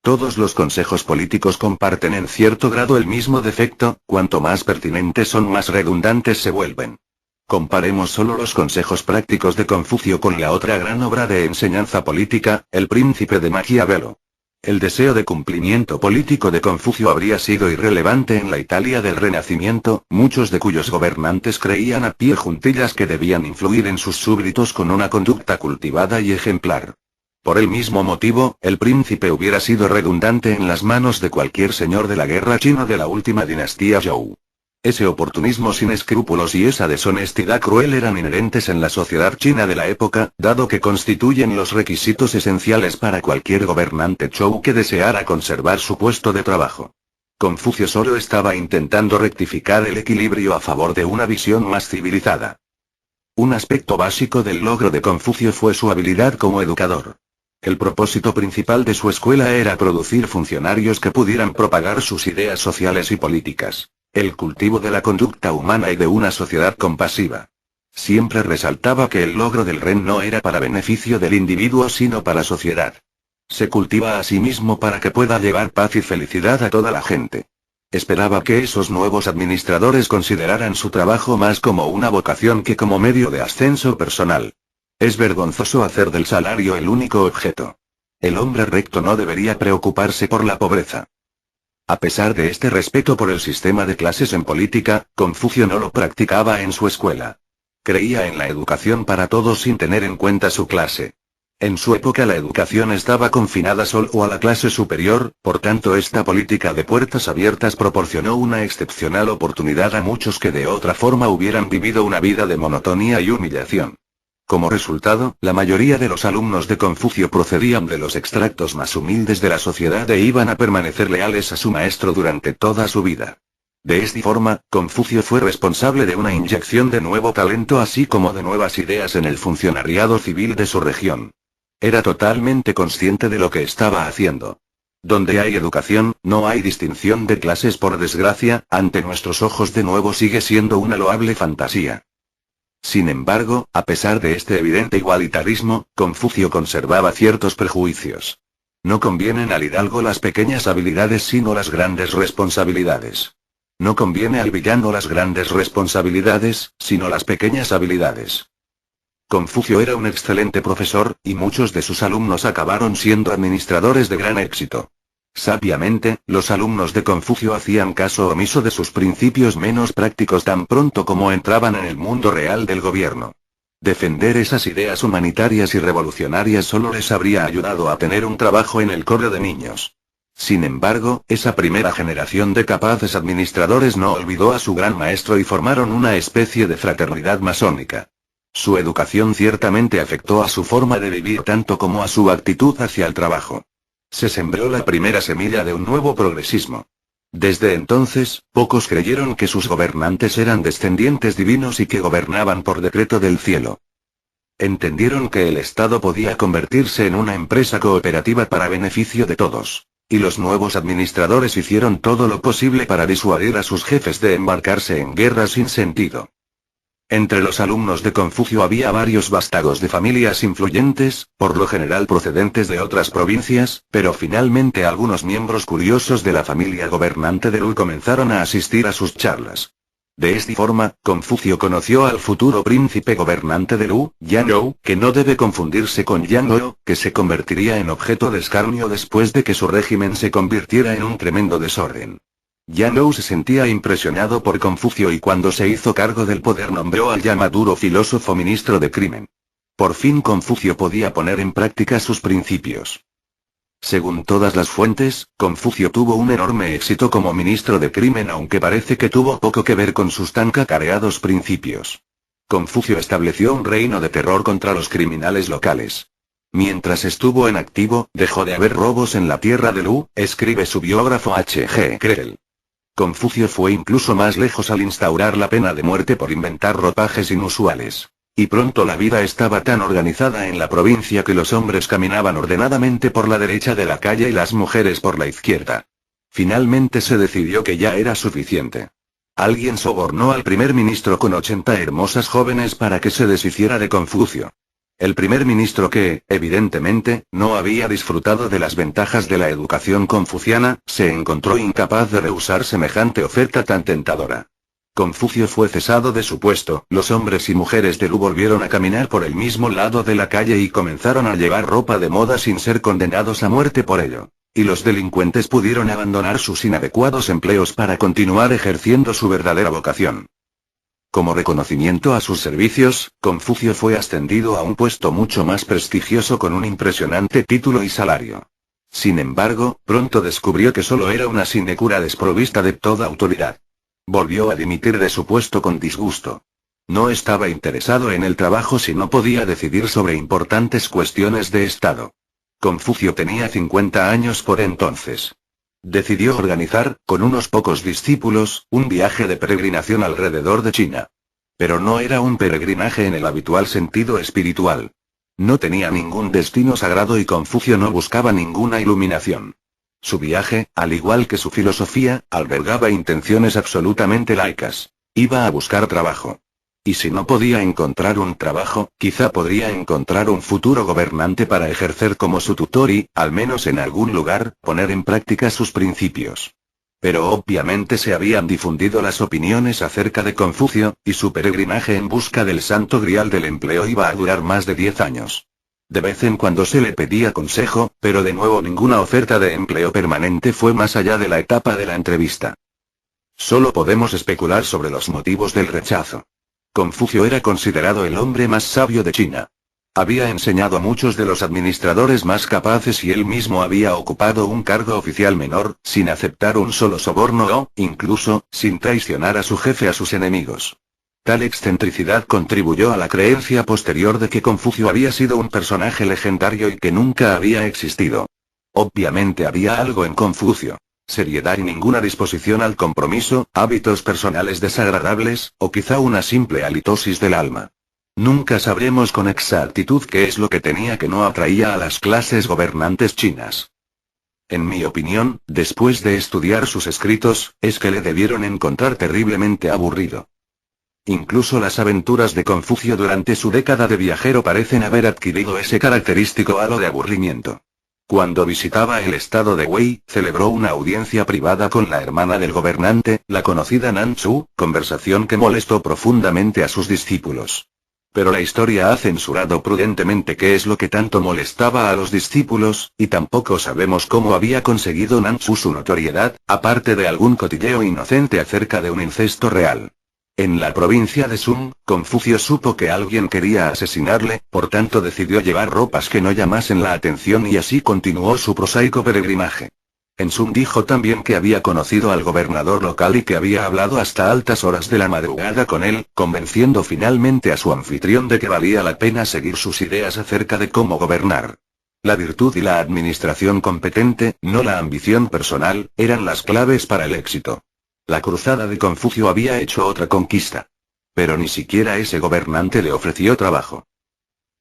Todos los consejos políticos comparten en cierto grado el mismo defecto: cuanto más pertinentes son, más redundantes se vuelven. Comparemos solo los consejos prácticos de Confucio con la otra gran obra de enseñanza política, El Príncipe de Maquiavelo. El deseo de cumplimiento político de Confucio habría sido irrelevante en la Italia del Renacimiento, muchos de cuyos gobernantes creían a pie juntillas que debían influir en sus súbditos con una conducta cultivada y ejemplar. Por el mismo motivo, el príncipe hubiera sido redundante en las manos de cualquier señor de la guerra china de la última dinastía Zhou. Ese oportunismo sin escrúpulos y esa deshonestidad cruel eran inherentes en la sociedad china de la época, dado que constituyen los requisitos esenciales para cualquier gobernante Zhou que deseara conservar su puesto de trabajo. Confucio solo estaba intentando rectificar el equilibrio a favor de una visión más civilizada. Un aspecto básico del logro de Confucio fue su habilidad como educador. El propósito principal de su escuela era producir funcionarios que pudieran propagar sus ideas sociales y políticas. El cultivo de la conducta humana y de una sociedad compasiva. Siempre resaltaba que el logro del Ren no era para beneficio del individuo sino para la sociedad. Se cultiva a sí mismo para que pueda llevar paz y felicidad a toda la gente. Esperaba que esos nuevos administradores consideraran su trabajo más como una vocación que como medio de ascenso personal. Es vergonzoso hacer del salario el único objeto. El hombre recto no debería preocuparse por la pobreza. A pesar de este respeto por el sistema de clases en política, Confucio no lo practicaba en su escuela. Creía en la educación para todos sin tener en cuenta su clase. En su época la educación estaba confinada solo a la clase superior, por tanto esta política de puertas abiertas proporcionó una excepcional oportunidad a muchos que de otra forma hubieran vivido una vida de monotonía y humillación. Como resultado, la mayoría de los alumnos de Confucio procedían de los extractos más humildes de la sociedad e iban a permanecer leales a su maestro durante toda su vida. De esta forma, Confucio fue responsable de una inyección de nuevo talento así como de nuevas ideas en el funcionariado civil de su región. Era totalmente consciente de lo que estaba haciendo. Donde hay educación, no hay distinción de clases por desgracia, ante nuestros ojos de nuevo sigue siendo una loable fantasía. Sin embargo, a pesar de este evidente igualitarismo, Confucio conservaba ciertos prejuicios. No convienen al hidalgo las pequeñas habilidades sino las grandes responsabilidades. No conviene al villano las grandes responsabilidades, sino las pequeñas habilidades. Confucio era un excelente profesor, y muchos de sus alumnos acabaron siendo administradores de gran éxito. Sabiamente, los alumnos de Confucio hacían caso omiso de sus principios menos prácticos tan pronto como entraban en el mundo real del gobierno. Defender esas ideas humanitarias y revolucionarias solo les habría ayudado a tener un trabajo en el correo de niños. Sin embargo, esa primera generación de capaces administradores no olvidó a su gran maestro y formaron una especie de fraternidad masónica. Su educación ciertamente afectó a su forma de vivir tanto como a su actitud hacia el trabajo. Se sembró la primera semilla de un nuevo progresismo. Desde entonces, pocos creyeron que sus gobernantes eran descendientes divinos y que gobernaban por decreto del cielo. Entendieron que el Estado podía convertirse en una empresa cooperativa para beneficio de todos. Y los nuevos administradores hicieron todo lo posible para disuadir a sus jefes de embarcarse en guerras sin sentido. Entre los alumnos de Confucio había varios vástagos de familias influyentes, por lo general procedentes de otras provincias, pero finalmente algunos miembros curiosos de la familia gobernante de Lu comenzaron a asistir a sus charlas. De esta forma, Confucio conoció al futuro príncipe gobernante de Lu, Yan Zhou, que no debe confundirse con Yan Zhou, que se convertiría en objeto de escarnio después de que su régimen se convirtiera en un tremendo desorden. Yan Zhou se sentía impresionado por Confucio y cuando se hizo cargo del poder nombró al ya maduro filósofo ministro de crimen. Por fin Confucio podía poner en práctica sus principios. Según todas las fuentes, Confucio tuvo un enorme éxito como ministro de crimen aunque parece que tuvo poco que ver con sus tan cacareados principios. Confucio estableció un reino de terror contra los criminales locales. Mientras estuvo en activo, dejó de haber robos en la tierra de Lu, escribe su biógrafo H.G. Krell. Confucio fue incluso más lejos al instaurar la pena de muerte por inventar ropajes inusuales. Y pronto la vida estaba tan organizada en la provincia que los hombres caminaban ordenadamente por la derecha de la calle y las mujeres por la izquierda. Finalmente se decidió que ya era suficiente. Alguien sobornó al primer ministro con 80 hermosas jóvenes para que se deshiciera de Confucio. El primer ministro que, evidentemente, no había disfrutado de las ventajas de la educación confuciana, se encontró incapaz de rehusar semejante oferta tan tentadora. Confucio fue cesado de su puesto, los hombres y mujeres de Lu volvieron a caminar por el mismo lado de la calle y comenzaron a llevar ropa de moda sin ser condenados a muerte por ello. y los delincuentes pudieron abandonar sus inadecuados empleos para continuar ejerciendo su verdadera vocación. Como reconocimiento a sus servicios, Confucio fue ascendido a un puesto mucho más prestigioso con un impresionante título y salario. Sin embargo, pronto descubrió que solo era una sinecura desprovista de toda autoridad. Volvió a dimitir de su puesto con disgusto. No estaba interesado en el trabajo si no podía decidir sobre importantes cuestiones de Estado. Confucio tenía 50 años por entonces. Decidió organizar, con unos pocos discípulos, un viaje de peregrinación alrededor de China. Pero no era un peregrinaje en el habitual sentido espiritual. No tenía ningún destino sagrado y Confucio no buscaba ninguna iluminación. Su viaje, al igual que su filosofía, albergaba intenciones absolutamente laicas. Iba a buscar trabajo. Y si no podía encontrar un trabajo, quizá podría encontrar un futuro gobernante para ejercer como su tutor y, al menos en algún lugar, poner en práctica sus principios. Pero obviamente se habían difundido las opiniones acerca de Confucio, y su peregrinaje en busca del santo grial del empleo iba a durar más de 10 años. De vez en cuando se le pedía consejo, pero de nuevo ninguna oferta de empleo permanente fue más allá de la etapa de la entrevista. Solo podemos especular sobre los motivos del rechazo. Confucio era considerado el hombre más sabio de China. Había enseñado a muchos de los administradores más capaces y él mismo había ocupado un cargo oficial menor, sin aceptar un solo soborno o, incluso, sin traicionar a su jefe a sus enemigos. Tal excentricidad contribuyó a la creencia posterior de que Confucio había sido un personaje legendario y que nunca había existido. Obviamente había algo en Confucio. Seriedad y ninguna disposición al compromiso, hábitos personales desagradables, o quizá una simple halitosis del alma. Nunca sabremos con exactitud qué es lo que tenía que no atraía a las clases gobernantes chinas. En mi opinión, después de estudiar sus escritos, es que le debieron encontrar terriblemente aburrido. Incluso las aventuras de Confucio durante su década de viajero parecen haber adquirido ese característico halo de aburrimiento. Cuando visitaba el estado de Wei, celebró una audiencia privada con la hermana del gobernante, la conocida Nan Chu, conversación que molestó profundamente a sus discípulos. Pero la historia ha censurado prudentemente qué es lo que tanto molestaba a los discípulos, y tampoco sabemos cómo había conseguido Nan Chu su notoriedad, aparte de algún cotilleo inocente acerca de un incesto real. En la provincia de Sun, Confucio supo que alguien quería asesinarle, por tanto decidió llevar ropas que no llamasen la atención y así continuó su prosaico peregrinaje. En Sun dijo también que había conocido al gobernador local y que había hablado hasta altas horas de la madrugada con él, convenciendo finalmente a su anfitrión de que valía la pena seguir sus ideas acerca de cómo gobernar. La virtud y la administración competente, no la ambición personal, eran las claves para el éxito. La cruzada de Confucio había hecho otra conquista. Pero ni siquiera ese gobernante le ofreció trabajo.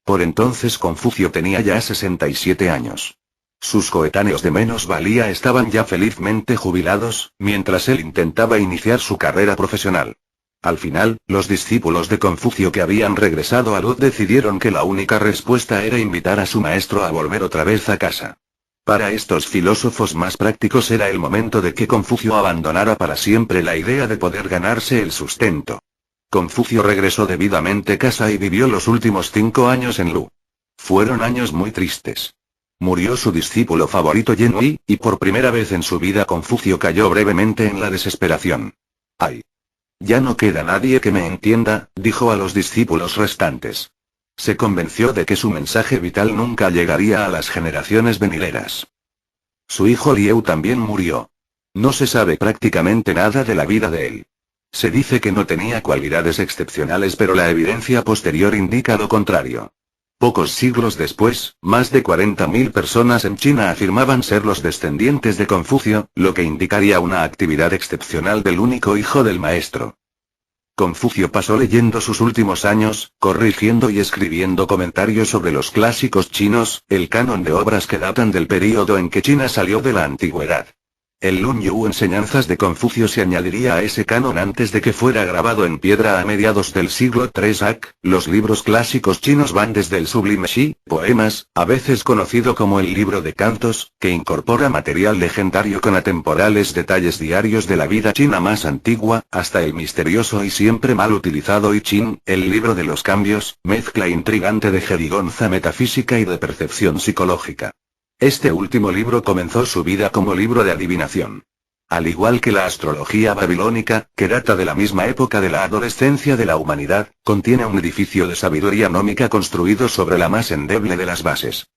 Por entonces Confucio tenía ya 67 años. Sus coetáneos de menos valía estaban ya felizmente jubilados, mientras él intentaba iniciar su carrera profesional. Al final, los discípulos de Confucio que habían regresado a Luz decidieron que la única respuesta era invitar a su maestro a volver otra vez a casa. Para estos filósofos más prácticos era el momento de que Confucio abandonara para siempre la idea de poder ganarse el sustento. Confucio regresó debidamente a casa y vivió los últimos 5 años en Lu. Fueron años muy tristes. Murió su discípulo favorito Yen Hui, y por primera vez en su vida Confucio cayó brevemente en la desesperación. ¡Ay! Ya no queda nadie que me entienda, dijo a los discípulos restantes. Se convenció de que su mensaje vital nunca llegaría a las generaciones venideras. Su hijo Liu también murió. No se sabe prácticamente nada de la vida de él. Se dice que no tenía cualidades excepcionales, pero la evidencia posterior indica lo contrario. Pocos siglos después, más de 40.000 personas en China afirmaban ser los descendientes de Confucio, lo que indicaría una actividad excepcional del único hijo del maestro. Confucio pasó leyendo sus últimos años, corrigiendo y escribiendo comentarios sobre los clásicos chinos, el canon de obras que datan del período en que China salió de la antigüedad. El Lun Yu Enseñanzas de Confucio se añadiría a ese canon antes de que fuera grabado en piedra a mediados del siglo III AC. Los libros clásicos chinos van desde el Sublime Shi, poemas, a veces conocido como el libro de cantos, que incorpora material legendario con atemporales detalles diarios de la vida china más antigua, hasta el misterioso y siempre mal utilizado I Ching, el libro de los cambios, mezcla intrigante de jerigonza metafísica y de percepción psicológica. Este último libro comenzó su vida como libro de adivinación. Al igual que la astrología babilónica, que data de la misma época de la adolescencia de la humanidad, contiene un edificio de sabiduría gnómica construido sobre la más endeble de las bases.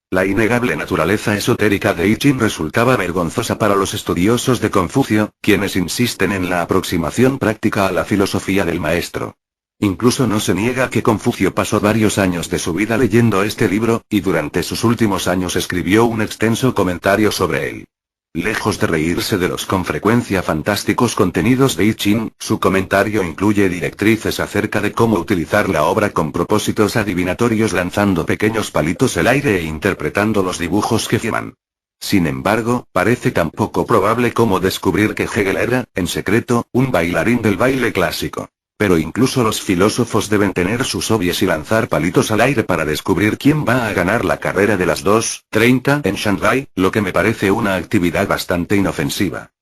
La innegable naturaleza esotérica de I Ching resultaba vergonzosa para los estudiosos de Confucio, quienes insisten en la aproximación práctica a la filosofía del maestro. Incluso no se niega que Confucio pasó varios años de su vida leyendo este libro, y durante sus últimos años escribió un extenso comentario sobre él. Lejos de reírse de los con frecuencia fantásticos contenidos de I Ching, su comentario incluye directrices acerca de cómo utilizar la obra con propósitos adivinatorios lanzando pequeños palitos al aire e interpretando los dibujos que firman. Sin embargo, parece tan poco probable como descubrir que Hegel era, en secreto, un bailarín del baile clásico. Pero incluso los filósofos deben tener sus hobbies y lanzar palitos al aire para descubrir quién va a ganar la carrera de las 2:30 en Shanghái, lo que me parece una actividad bastante inofensiva.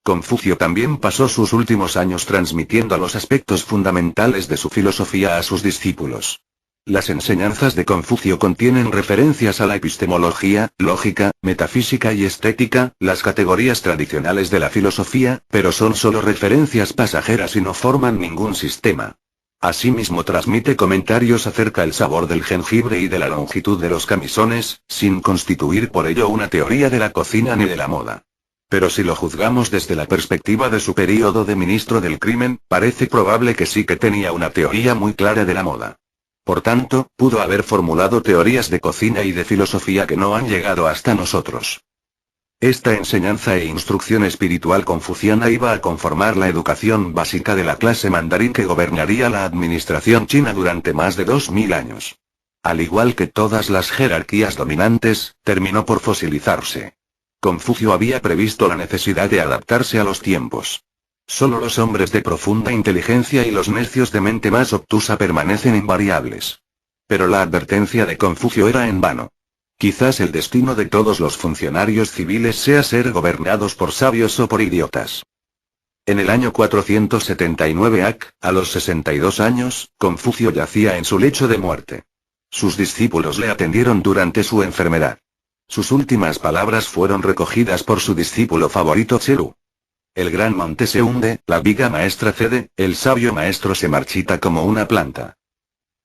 Confucio también pasó sus últimos años transmitiendo los aspectos fundamentales de su filosofía a sus discípulos. Las enseñanzas de Confucio contienen referencias a la epistemología, lógica, metafísica y estética, las categorías tradicionales de la filosofía, pero son solo referencias pasajeras y no forman ningún sistema. Asimismo transmite comentarios acerca del sabor del jengibre y de la longitud de los camisones, sin constituir por ello una teoría de la cocina ni de la moda. Pero si lo juzgamos desde la perspectiva de su período de ministro del crimen, parece probable que sí que tenía una teoría muy clara de la moda. Por tanto, pudo haber formulado teorías de cocina y de filosofía que no han llegado hasta nosotros. Esta enseñanza e instrucción espiritual confuciana iba a conformar la educación básica de la clase mandarín que gobernaría la administración china durante más de 2000 años. Al igual que todas las jerarquías dominantes, terminó por fosilizarse. Confucio había previsto la necesidad de adaptarse a los tiempos. Solo los hombres de profunda inteligencia y los necios de mente más obtusa permanecen invariables. Pero la advertencia de Confucio era en vano. Quizás el destino de todos los funcionarios civiles sea ser gobernados por sabios o por idiotas. En el año 479 AC, a los 62 años, Confucio yacía en su lecho de muerte. Sus discípulos le atendieron durante su enfermedad. Sus últimas palabras fueron recogidas por su discípulo favorito Tse-lu. El gran monte se hunde, la viga maestra cede, el sabio maestro se marchita como una planta.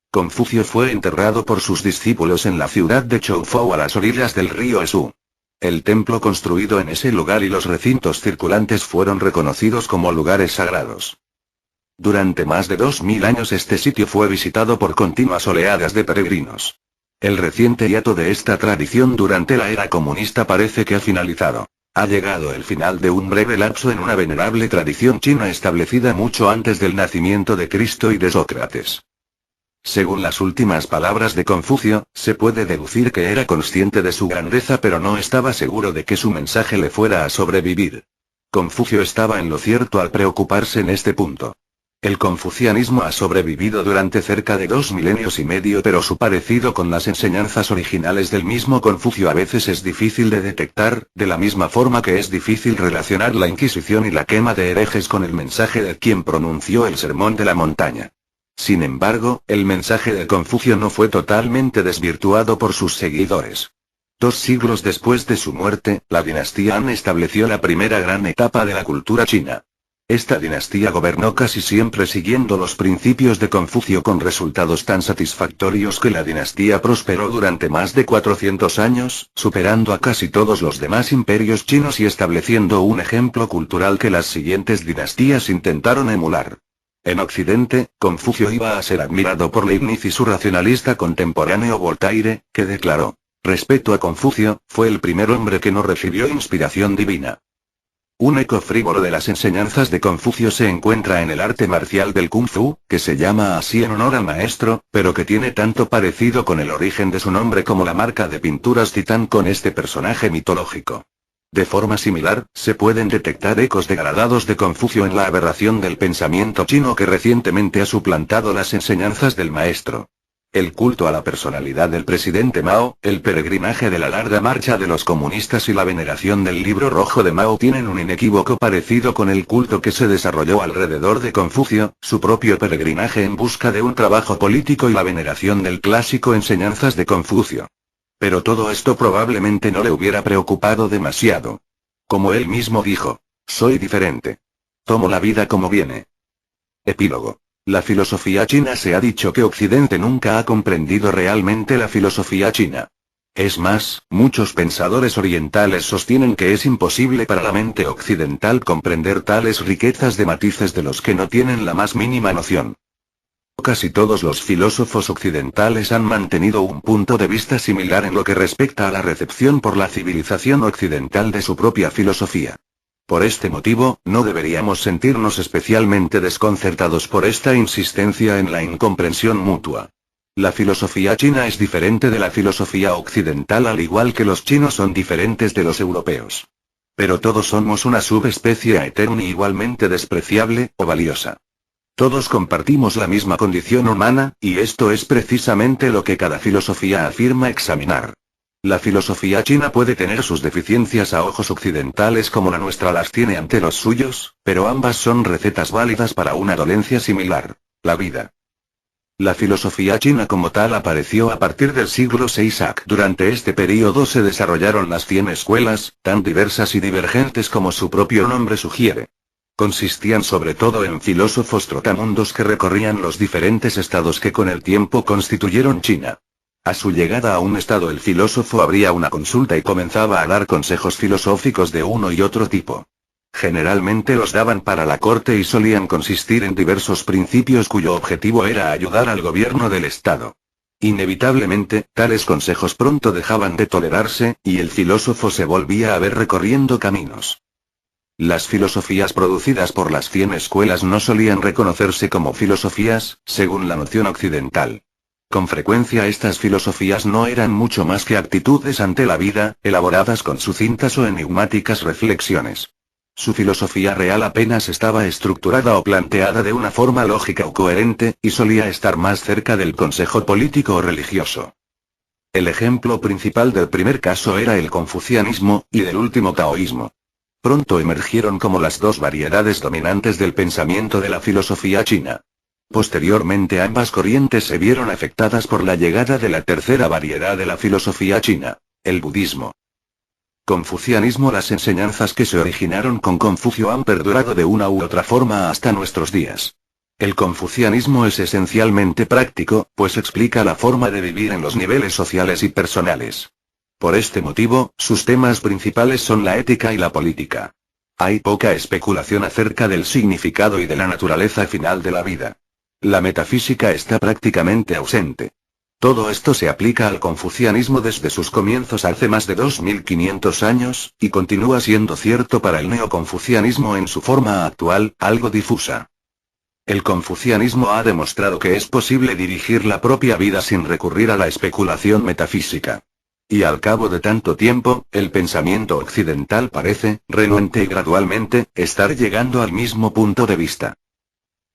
Confucio fue enterrado por sus discípulos en la ciudad de Choufou a las orillas del río Esu. El templo construido en ese lugar y los recintos circulantes fueron reconocidos como lugares sagrados. Durante más de 2000 años este sitio fue visitado por continuas oleadas de peregrinos. El reciente hiato de esta tradición durante la era comunista parece que ha finalizado. Ha llegado el final de un breve lapso en una venerable tradición china establecida mucho antes del nacimiento de Cristo y de Sócrates. Según las últimas palabras de Confucio, se puede deducir que era consciente de su grandeza pero no estaba seguro de que su mensaje le fuera a sobrevivir. Confucio estaba en lo cierto al preocuparse en este punto. El confucianismo ha sobrevivido durante cerca de 2 milenios y medio, pero su parecido con las enseñanzas originales del mismo Confucio a veces es difícil de detectar, de la misma forma que es difícil relacionar la Inquisición y la quema de herejes con el mensaje de quien pronunció el Sermón de la Montaña. Sin embargo, el mensaje de Confucio no fue totalmente desvirtuado por sus seguidores. 2 siglos después de su muerte, la dinastía Han estableció la primera gran etapa de la cultura china. Esta dinastía gobernó casi siempre siguiendo los principios de Confucio con resultados tan satisfactorios que la dinastía prosperó durante más de 400 años, superando a casi todos los demás imperios chinos y estableciendo un ejemplo cultural que las siguientes dinastías intentaron emular. En Occidente, Confucio iba a ser admirado por Leibniz y su racionalista contemporáneo Voltaire, que declaró: "Respecto a Confucio, fue el primer hombre que no recibió inspiración divina". Un eco frívolo de las enseñanzas de Confucio se encuentra en el arte marcial del Kung Fu, que se llama así en honor al maestro, pero que tiene tanto parecido con el origen de su nombre como la marca de pinturas Titán con este personaje mitológico. De forma similar, se pueden detectar ecos degradados de Confucio en la aberración del pensamiento chino que recientemente ha suplantado las enseñanzas del maestro. El culto a la personalidad del presidente Mao, el peregrinaje de la larga marcha de los comunistas y la veneración del libro rojo de Mao tienen un inequívoco parecido con el culto que se desarrolló alrededor de Confucio, su propio peregrinaje en busca de un trabajo político y la veneración del clásico Enseñanzas de Confucio. Pero todo esto probablemente no le hubiera preocupado demasiado. Como él mismo dijo, soy diferente. Tomo la vida como viene. Epílogo. La filosofía china. Se ha dicho que Occidente nunca ha comprendido realmente la filosofía china. Es más, muchos pensadores orientales sostienen que es imposible para la mente occidental comprender tales riquezas de matices de los que no tienen la más mínima noción. Casi todos los filósofos occidentales han mantenido un punto de vista similar en lo que respecta a la recepción por la civilización occidental de su propia filosofía. Por este motivo, no deberíamos sentirnos especialmente desconcertados por esta insistencia en la incomprensión mutua. La filosofía china es diferente de la filosofía occidental, al igual que los chinos son diferentes de los europeos. Pero todos somos una subespecie eterna y igualmente despreciable o valiosa. Todos compartimos la misma condición humana, y esto es precisamente lo que cada filosofía afirma examinar. La filosofía china puede tener sus deficiencias a ojos occidentales como la nuestra las tiene ante los suyos, pero ambas son recetas válidas para una dolencia similar: la vida. La filosofía china como tal apareció a partir del siglo VI AC. Durante este período se desarrollaron las 100 escuelas, tan diversas y divergentes como su propio nombre sugiere. Consistían sobre todo en filósofos trotamundos que recorrían los diferentes estados que con el tiempo constituyeron China. A su llegada a un estado el filósofo abría una consulta y comenzaba a dar consejos filosóficos de uno y otro tipo. Generalmente los daban para la corte y solían consistir en diversos principios cuyo objetivo era ayudar al gobierno del estado. Inevitablemente, tales consejos pronto dejaban de tolerarse, y el filósofo se volvía a ver recorriendo caminos. Las filosofías producidas por las 100 escuelas no solían reconocerse como filosofías, según la noción occidental. Con frecuencia estas filosofías no eran mucho más que actitudes ante la vida, elaboradas con sucintas o enigmáticas reflexiones. Su filosofía real apenas estaba estructurada o planteada de una forma lógica o coherente, y solía estar más cerca del consejo político o religioso. El ejemplo principal del primer caso era el confucianismo, y del último taoísmo. Pronto emergieron como las dos variedades dominantes del pensamiento de la filosofía china. Posteriormente ambas corrientes se vieron afectadas por la llegada de la tercera variedad de la filosofía china, el budismo. Confucianismo. Las enseñanzas que se originaron con Confucio han perdurado de una u otra forma hasta nuestros días. El confucianismo es esencialmente práctico, pues explica la forma de vivir en los niveles sociales y personales. Por este motivo, sus temas principales son la ética y la política. Hay poca especulación acerca del significado y de la naturaleza final de la vida. La metafísica está prácticamente ausente. Todo esto se aplica al confucianismo desde sus comienzos hace más de 2500 años, y continúa siendo cierto para el neoconfucianismo en su forma actual, algo difusa. El confucianismo ha demostrado que es posible dirigir la propia vida sin recurrir a la especulación metafísica. Y al cabo de tanto tiempo, el pensamiento occidental parece, renuente y gradualmente, estar llegando al mismo punto de vista.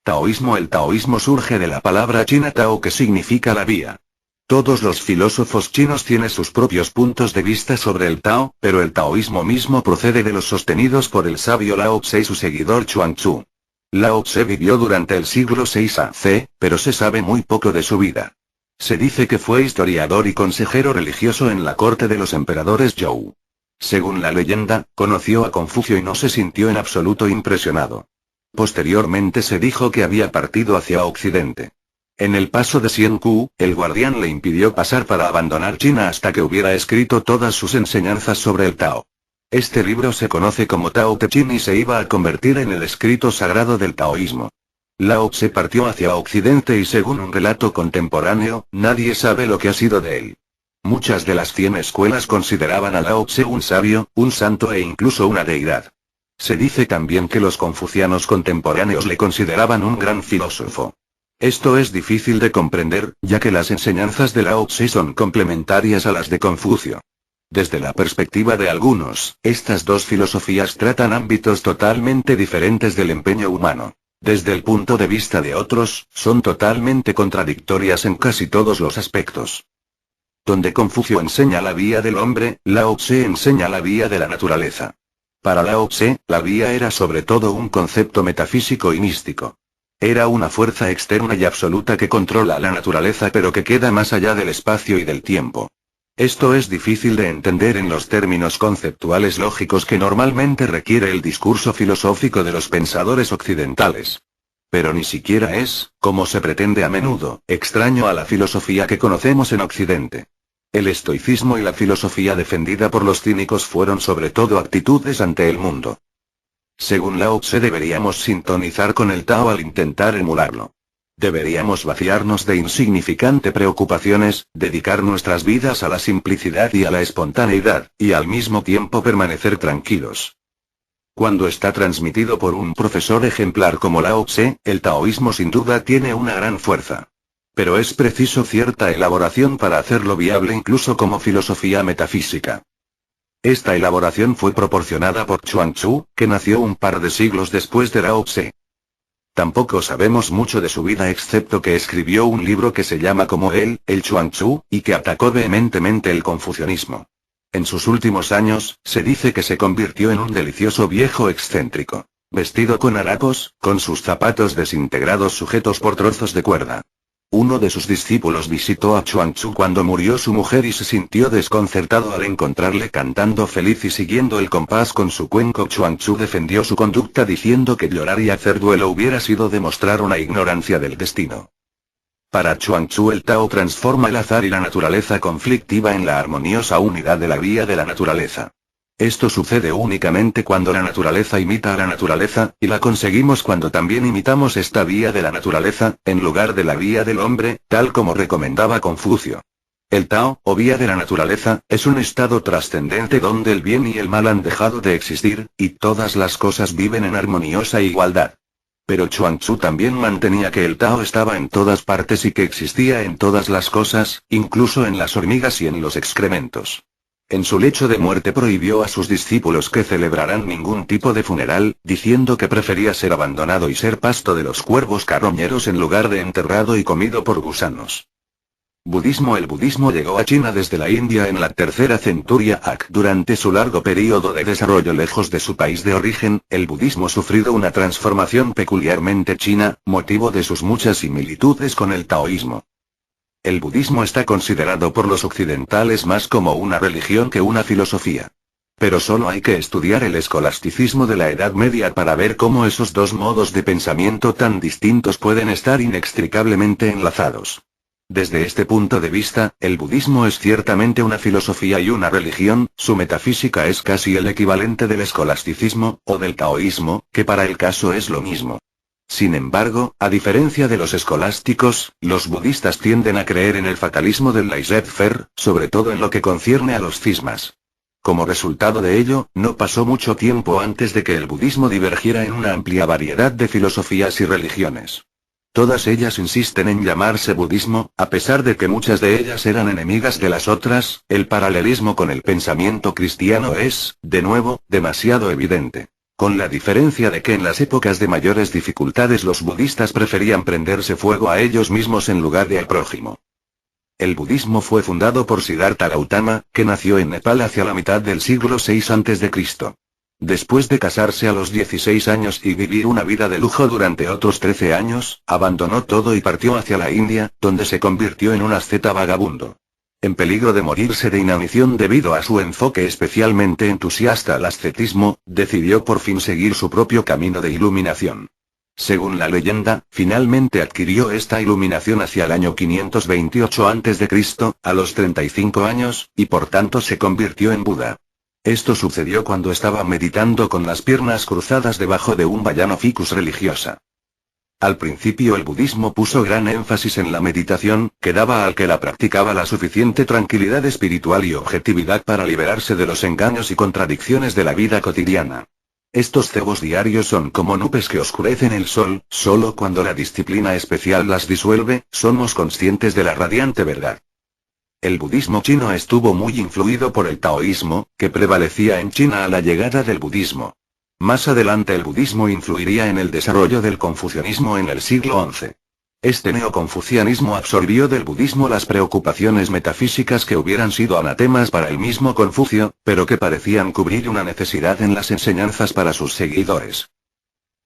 Taoísmo. El taoísmo surge de la palabra china tao, que significa la vía. Todos los filósofos chinos tienen sus propios puntos de vista sobre el Tao, pero el taoísmo mismo procede de los sostenidos por el sabio Lao Tse y su seguidor Chuang-Tzu. Lao Tse vivió durante el siglo VI AC, pero se sabe muy poco de su vida. Se dice que fue historiador y consejero religioso en la corte de los emperadores Zhou. Según la leyenda, conoció a Confucio y no se sintió en absoluto impresionado. Posteriormente se dijo que había partido hacia Occidente. En el paso de Xianku, el guardián le impidió pasar para abandonar China hasta que hubiera escrito todas sus enseñanzas sobre el Tao. Este libro se conoce como Tao Te Ching y se iba a convertir en el escrito sagrado del taoísmo. Lao Tse partió hacia Occidente y según un relato contemporáneo, nadie sabe lo que ha sido de él. Muchas de las 100 escuelas consideraban a Lao Tse un sabio, un santo e incluso una deidad. Se dice también que los confucianos contemporáneos le consideraban un gran filósofo. Esto es difícil de comprender, ya que las enseñanzas de Lao Tse son complementarias a las de Confucio. Desde la perspectiva de algunos, estas dos filosofías tratan ámbitos totalmente diferentes del empeño humano. Desde el punto de vista de otros, son totalmente contradictorias en casi todos los aspectos. Donde Confucio enseña la vía del hombre, Lao Tse enseña la vía de la naturaleza. Para Lao Tse, la vía era sobre todo un concepto metafísico y místico. Era una fuerza externa y absoluta que controla la naturaleza pero que queda más allá del espacio y del tiempo. Esto es difícil de entender en los términos conceptuales lógicos que normalmente requiere el discurso filosófico de los pensadores occidentales. Pero ni siquiera es, como se pretende a menudo, extraño a la filosofía que conocemos en Occidente. El estoicismo y la filosofía defendida por los cínicos fueron sobre todo actitudes ante el mundo. Según Lao Tse, deberíamos sintonizar con el Tao al intentar emularlo. Deberíamos vaciarnos de insignificantes preocupaciones, dedicar nuestras vidas a la simplicidad y a la espontaneidad, y al mismo tiempo permanecer tranquilos. Cuando está transmitido por un profesor ejemplar como Lao Tse, el taoísmo sin duda tiene una gran fuerza. Pero es preciso cierta elaboración para hacerlo viable incluso como filosofía metafísica. Esta elaboración fue proporcionada por Chuang-Tzu, que nació un par de siglos después de Lao Tse. Tampoco sabemos mucho de su vida excepto que escribió un libro que se llama como él, el Chuang-Tzu, y que atacó vehementemente el confucianismo. En sus últimos años, se dice que se convirtió en un delicioso viejo excéntrico, vestido con harapos, con sus zapatos desintegrados sujetos por trozos de cuerda. Uno de sus discípulos visitó a Chuang-Tzu cuando murió su mujer y se sintió desconcertado al encontrarle cantando feliz y siguiendo el compás con su cuenco. Chuang-Tzu defendió su conducta diciendo que llorar y hacer duelo hubiera sido demostrar una ignorancia del destino. Para Chuang-Tzu el Tao transforma el azar y la naturaleza conflictiva en la armoniosa unidad de la vía de la naturaleza. Esto sucede únicamente cuando la naturaleza imita a la naturaleza, y la conseguimos cuando también imitamos esta vía de la naturaleza, en lugar de la vía del hombre, tal como recomendaba Confucio. El Tao, o vía de la naturaleza, es un estado trascendente donde el bien y el mal han dejado de existir, y todas las cosas viven en armoniosa igualdad. Pero Chuang-Tzu también mantenía que el Tao estaba en todas partes y que existía en todas las cosas, incluso en las hormigas y en los excrementos. En su lecho de muerte prohibió a sus discípulos que celebraran ningún tipo de funeral, diciendo que prefería ser abandonado y ser pasto de los cuervos carroñeros en lugar de enterrado y comido por gusanos. Budismo. El budismo llegó a China desde la India en la tercera centuria AC. Durante su largo período de desarrollo lejos de su país de origen, el budismo ha sufrido una transformación peculiarmente china, motivo de sus muchas similitudes con el taoísmo. El budismo está considerado por los occidentales más como una religión que una filosofía. Pero solo hay que estudiar el escolasticismo de la Edad Media para ver cómo esos dos modos de pensamiento tan distintos pueden estar inextricablemente enlazados. Desde este punto de vista, el budismo es ciertamente una filosofía y una religión, su metafísica es casi el equivalente del escolasticismo, o del taoísmo, que para el caso es lo mismo. Sin embargo, a diferencia de los escolásticos, los budistas tienden a creer en el fatalismo del laissez-faire, sobre todo en lo que concierne a los cismas. Como resultado de ello, no pasó mucho tiempo antes de que el budismo divergiera en una amplia variedad de filosofías y religiones. Todas ellas insisten en llamarse budismo, a pesar de que muchas de ellas eran enemigas de las otras. El paralelismo con el pensamiento cristiano es, de nuevo, demasiado evidente. Con la diferencia de que en las épocas de mayores dificultades los budistas preferían prenderse fuego a ellos mismos en lugar de al prójimo. El budismo fue fundado por Siddhartha Gautama, que nació en Nepal hacia la mitad del siglo VI a.C. Después de casarse a los 16 años y vivir una vida de lujo durante otros 13 años, abandonó todo y partió hacia la India, donde se convirtió en un asceta vagabundo. En peligro de morirse de inanición debido a su enfoque especialmente entusiasta al ascetismo, decidió por fin seguir su propio camino de iluminación. Según la leyenda, finalmente adquirió esta iluminación hacia el año 528 a.C., a los 35 años, y por tanto se convirtió en Buda. Esto sucedió cuando estaba meditando con las piernas cruzadas debajo de un vallano ficus religiosa. Al principio el budismo puso gran énfasis en la meditación, que daba al que la practicaba la suficiente tranquilidad espiritual y objetividad para liberarse de los engaños y contradicciones de la vida cotidiana. Estos cebos diarios son como nubes que oscurecen el sol, solo cuando la disciplina especial las disuelve, somos conscientes de la radiante verdad. El budismo chino estuvo muy influido por el taoísmo, que prevalecía en China a la llegada del budismo. Más adelante el budismo influiría en el desarrollo del confucianismo en el siglo XI. Este neoconfucianismo absorbió del budismo las preocupaciones metafísicas que hubieran sido anatemas para el mismo Confucio, pero que parecían cubrir una necesidad en las enseñanzas para sus seguidores.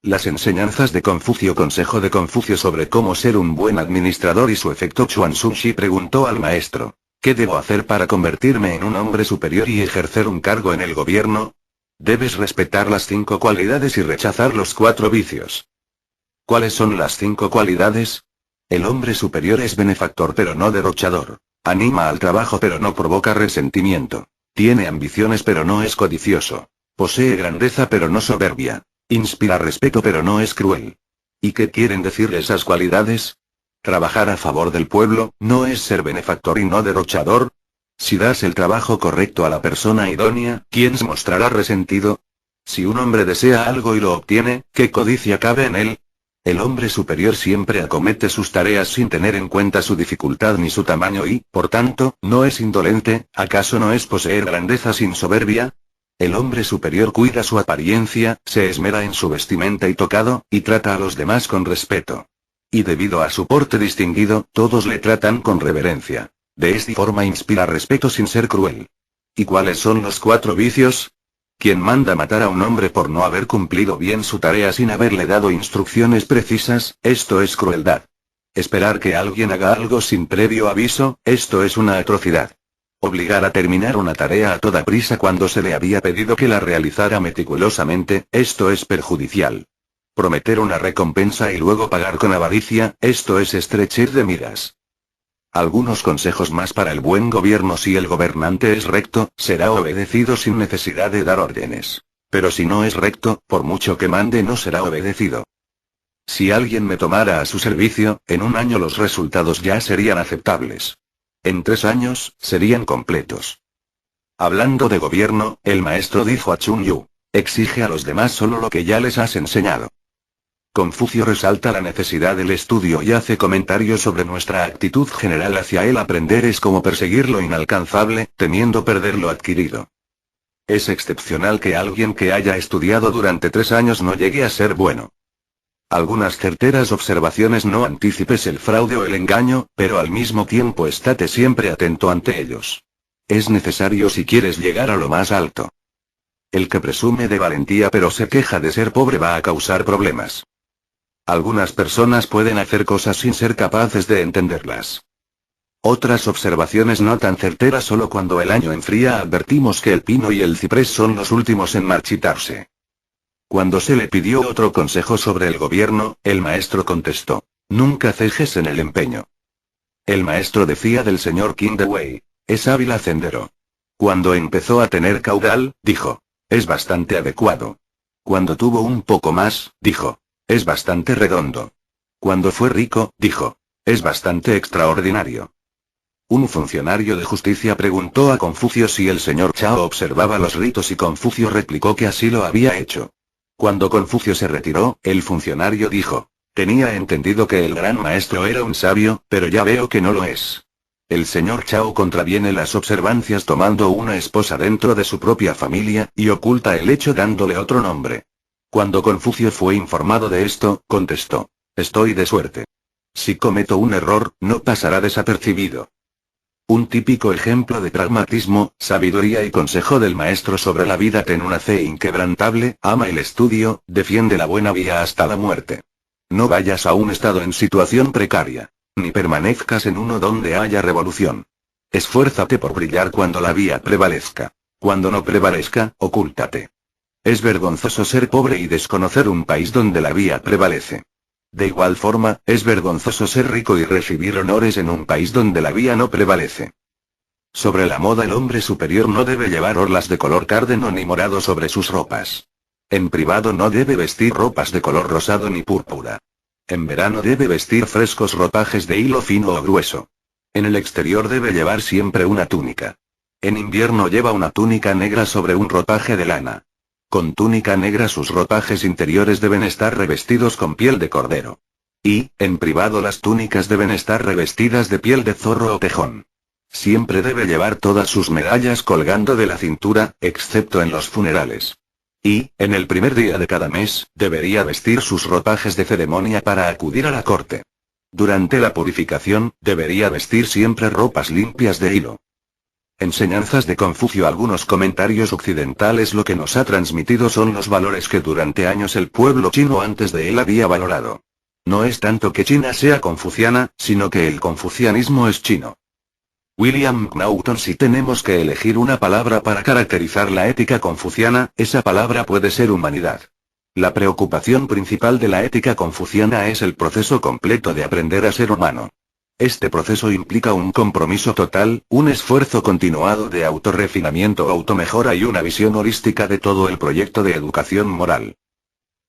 Las enseñanzas de Confucio. Consejo de Confucio sobre cómo ser un buen administrador y su efecto. Chuang Tzu preguntó al maestro: ¿Qué debo hacer para convertirme en un hombre superior y ejercer un cargo en el gobierno? Debes respetar las 5 cualidades y rechazar los 4 vicios. ¿Cuáles son las 5 cualidades? El hombre superior es benefactor pero no derrochador. Anima al trabajo pero no provoca resentimiento. Tiene ambiciones pero no es codicioso. Posee grandeza pero no soberbia. Inspira respeto pero no es cruel. ¿Y qué quieren decir esas cualidades? Trabajar a favor del pueblo, ¿no es ser benefactor y no derrochador? Si das el trabajo correcto a la persona idónea, ¿quién se mostrará resentido? Si un hombre desea algo y lo obtiene, ¿qué codicia cabe en él? El hombre superior siempre acomete sus tareas sin tener en cuenta su dificultad ni su tamaño y, por tanto, no es indolente. ¿Acaso no es poseer grandeza sin soberbia? El hombre superior cuida su apariencia, se esmera en su vestimenta y tocado, y trata a los demás con respeto. Y debido a su porte distinguido, todos le tratan con reverencia. De esta forma inspira respeto sin ser cruel. ¿Y cuáles son los 4 vicios? ¿Quién manda matar a un hombre por no haber cumplido bien su tarea sin haberle dado instrucciones precisas? Esto es crueldad. Esperar que alguien haga algo sin previo aviso, esto es una atrocidad. Obligar a terminar una tarea a toda prisa cuando se le había pedido que la realizara meticulosamente, esto es perjudicial. Prometer una recompensa y luego pagar con avaricia, esto es estrechez de miras. Algunos consejos más para el buen gobierno: si el gobernante es recto, será obedecido sin necesidad de dar órdenes. Pero si no es recto, por mucho que mande no será obedecido. Si alguien me tomara a su servicio, en un año los resultados ya serían aceptables. En 3 años, serían completos. Hablando de gobierno, el maestro dijo a Chun Yu: exige a los demás solo lo que ya les has enseñado. Confucio resalta la necesidad del estudio y hace comentarios sobre nuestra actitud general hacia él. Aprender es como perseguir lo inalcanzable, temiendo perder lo adquirido. Es excepcional que alguien que haya estudiado durante 3 años no llegue a ser bueno. Algunas certeras observaciones: no anticipes el fraude o el engaño, pero al mismo tiempo estate siempre atento ante ellos. Es necesario si quieres llegar a lo más alto. El que presume de valentía pero se queja de ser pobre va a causar problemas. Algunas personas pueden hacer cosas sin ser capaces de entenderlas. Otras observaciones no tan certeras: solo cuando el año enfría advertimos que el pino y el ciprés son los últimos en marchitarse. Cuando se le pidió otro consejo sobre el gobierno, el maestro contestó: nunca cejes en el empeño. El maestro decía del señor Qin de Wei: es hábil hacendero. Cuando empezó a tener caudal, dijo: es bastante adecuado. Cuando tuvo un poco más, dijo: es bastante redondo. Cuando fue rico, dijo: es bastante extraordinario. Un funcionario de justicia preguntó a Confucio si el señor Chao observaba los ritos y Confucio replicó que así lo había hecho. Cuando Confucio se retiró, el funcionario dijo: tenía entendido que el gran maestro era un sabio, pero ya veo que no lo es. El señor Chao contraviene las observancias tomando una esposa dentro de su propia familia, y oculta el hecho dándole otro nombre. Cuando Confucio fue informado de esto, contestó: estoy de suerte. Si cometo un error, no pasará desapercibido. Un típico ejemplo de pragmatismo, sabiduría y consejo del maestro sobre la vida: ten una fe inquebrantable, ama el estudio, defiende la buena vía hasta la muerte. No vayas a un estado en situación precaria. Ni permanezcas en uno donde haya revolución. Esfuérzate por brillar cuando la vía prevalezca. Cuando no prevalezca, ocúltate. Es vergonzoso ser pobre y desconocer un país donde la vía prevalece. De igual forma, es vergonzoso ser rico y recibir honores en un país donde la vía no prevalece. Sobre la moda: el hombre superior no debe llevar orlas de color cárdeno ni morado sobre sus ropas. En privado no debe vestir ropas de color rosado ni púrpura. En verano debe vestir frescos ropajes de hilo fino o grueso. En el exterior debe llevar siempre una túnica. En invierno lleva una túnica negra sobre un ropaje de lana. Con túnica negra sus ropajes interiores deben estar revestidos con piel de cordero. Y, en privado, las túnicas deben estar revestidas de piel de zorro o tejón. Siempre debe llevar todas sus medallas colgando de la cintura, excepto en los funerales. Y, en el primer día de cada mes, debería vestir sus ropajes de ceremonia para acudir a la corte. Durante la purificación, debería vestir siempre ropas limpias de hilo. Enseñanzas de Confucio. Algunos comentarios occidentales: lo que nos ha transmitido son los valores que durante años el pueblo chino antes de él había valorado. No es tanto que China sea confuciana, sino que el confucianismo es chino. William Knowton. Si tenemos que elegir una palabra para caracterizar la ética confuciana, esa palabra puede ser humanidad. La preocupación principal de la ética confuciana es el proceso completo de aprender a ser humano. Este proceso implica un compromiso total, un esfuerzo continuado de autorrefinamiento o automejora y una visión holística de todo el proyecto de educación moral.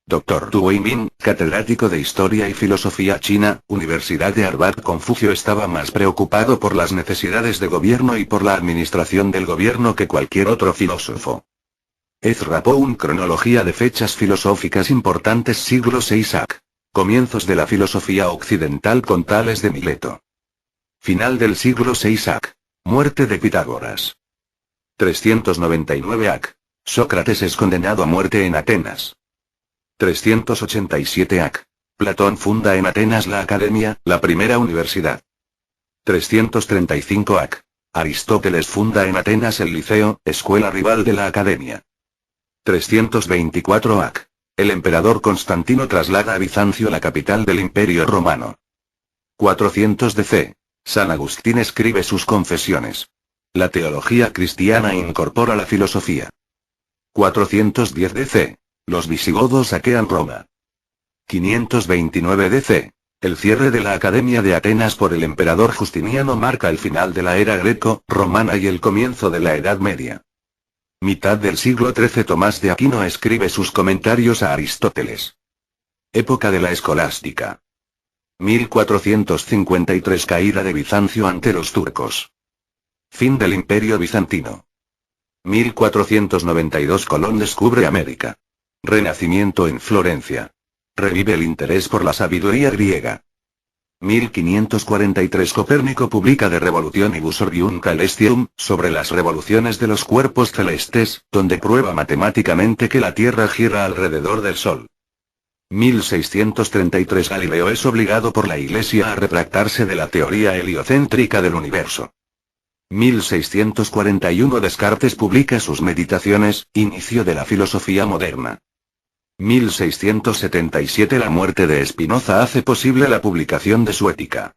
Dr. Tu Weimin, catedrático de Historia y Filosofía China, Universidad de Harvard. Confucio estaba más preocupado por las necesidades de gobierno y por la administración del gobierno que cualquier otro filósofo. Ezra Pound. Cronología de fechas filosóficas importantes. Siglo VI AC. Comienzos de la filosofía occidental con Tales de Mileto. Final del siglo VI AC. Muerte de Pitágoras. 399 AC. Sócrates es condenado a muerte en Atenas. 387 AC. Platón funda en Atenas la Academia, la primera universidad. 335 AC. Aristóteles funda en Atenas el Liceo, escuela rival de la Academia. 324 AC. El emperador Constantino traslada a Bizancio la capital del Imperio Romano. 400 DC. San Agustín escribe sus Confesiones. La teología cristiana incorpora la filosofía. 410 DC. Los visigodos saquean Roma. 529 DC. El cierre de la Academia de Atenas por el emperador Justiniano marca el final de la era greco-romana y el comienzo de la Edad Media. Mitad del siglo XIII. Tomás de Aquino escribe sus comentarios a Aristóteles. Época de la escolástica. 1453. Caída de Bizancio ante los turcos. Fin del Imperio Bizantino. 1492. Colón descubre América. Renacimiento en Florencia. Revive el interés por la sabiduría griega. 1543. Copérnico publica De Revolutionibus Orbium Caelestium, sobre las revoluciones de los cuerpos celestes, donde prueba matemáticamente que la Tierra gira alrededor del Sol. 1633. Galileo es obligado por la Iglesia a retractarse de la teoría heliocéntrica del universo. 1641. Descartes publica sus Meditaciones, inicio de la filosofía moderna. 1677. La muerte de Spinoza hace posible la publicación de su Ética.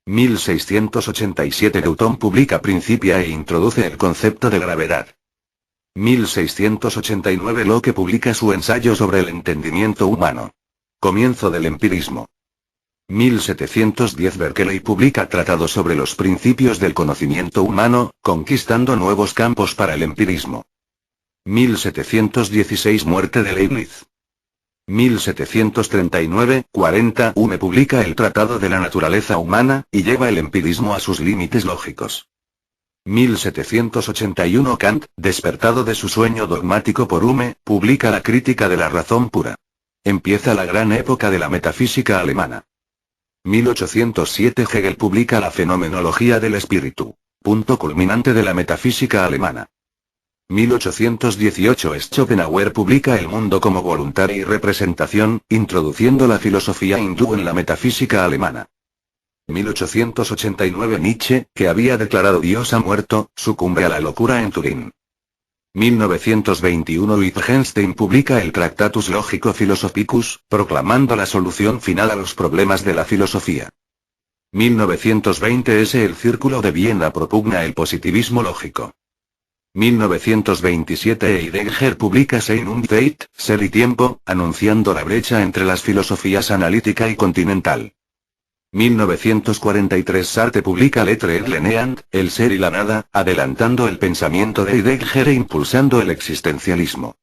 1687. Newton publica Principia e introduce el concepto de gravedad. 1689. Locke publica su ensayo sobre el entendimiento humano. Comienzo del empirismo. 1710. Berkeley publica Tratado sobre los principios del conocimiento humano, conquistando nuevos campos para el empirismo. 1716. Muerte de Leibniz. 1739-40. Hume publica el Tratado de la Naturaleza Humana, y lleva el empirismo a sus límites lógicos. 1781. Kant, despertado de su sueño dogmático por Hume, publica la Crítica de la Razón Pura. Empieza la gran época de la metafísica alemana. 1807. Hegel publica la Fenomenología del Espíritu. Punto culminante de la metafísica alemana. 1818. Schopenhauer publica El mundo como voluntad y representación, introduciendo la filosofía hindú en la metafísica alemana. 1889. Nietzsche, que había declarado Dios ha muerto, sucumbe a la locura en Turín. 1921. Wittgenstein publica el Tractatus Logico Philosophicus, proclamando la solución final a los problemas de la filosofía. 1920. El Círculo de Viena propugna el positivismo lógico. 1927. Heidegger publica Sein und Zeit, Ser y Tiempo, anunciando la brecha entre las filosofías analítica y continental. 1943. Sartre publica L'Être et le Néant, El ser y la nada, adelantando el pensamiento de Heidegger e impulsando el existencialismo.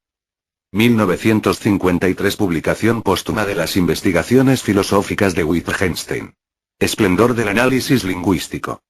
1953. Publicación póstuma de las investigaciones filosóficas de Wittgenstein. Esplendor del análisis lingüístico.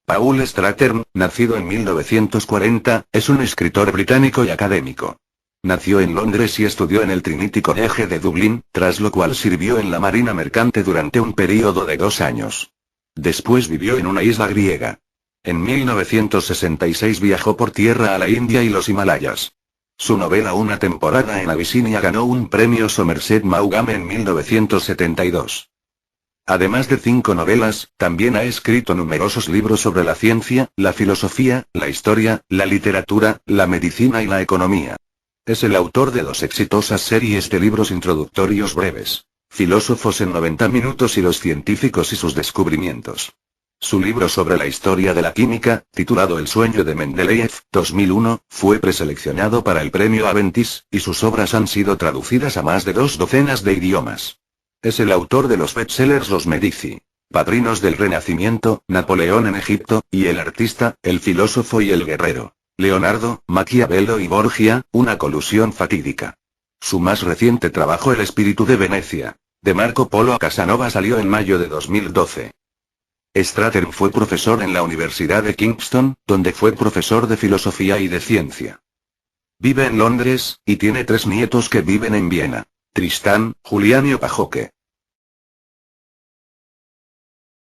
Paul Strathern, nacido en 1940, es un escritor británico y académico. Nació en Londres y estudió en el Trinity College de Dublín, tras lo cual sirvió en la marina mercante durante un período de 2 años. Después vivió en una isla griega. En 1966 viajó por tierra a la India y los Himalayas. Su novela Una temporada en Abisinia ganó un premio Somerset Maugham en 1972. Además de 5 novelas, también ha escrito numerosos libros sobre la ciencia, la filosofía, la historia, la literatura, la medicina y la economía. Es el autor de 2 exitosas series de libros introductorios breves: Filósofos en 90 minutos y Los científicos y sus descubrimientos. Su libro sobre la historia de la química, titulado El sueño de Mendeleev, 2001, fue preseleccionado para el premio Aventis, y sus obras han sido traducidas a más de 2 docenas de idiomas. Es el autor de los bestsellers Los Medici, Padrinos del Renacimiento, Napoleón en Egipto, y El artista, el filósofo y el guerrero. Leonardo, Maquiavelo y Borgia, una colusión fatídica. Su más reciente trabajo El espíritu de Venecia, de Marco Polo a Casanova, salió en mayo de 2012. Stratton fue profesor en la Universidad de Kingston, donde fue profesor de filosofía y de ciencia. Vive en Londres, y tiene 3 nietos que viven en Viena: Tristán, Julián y Opajoque.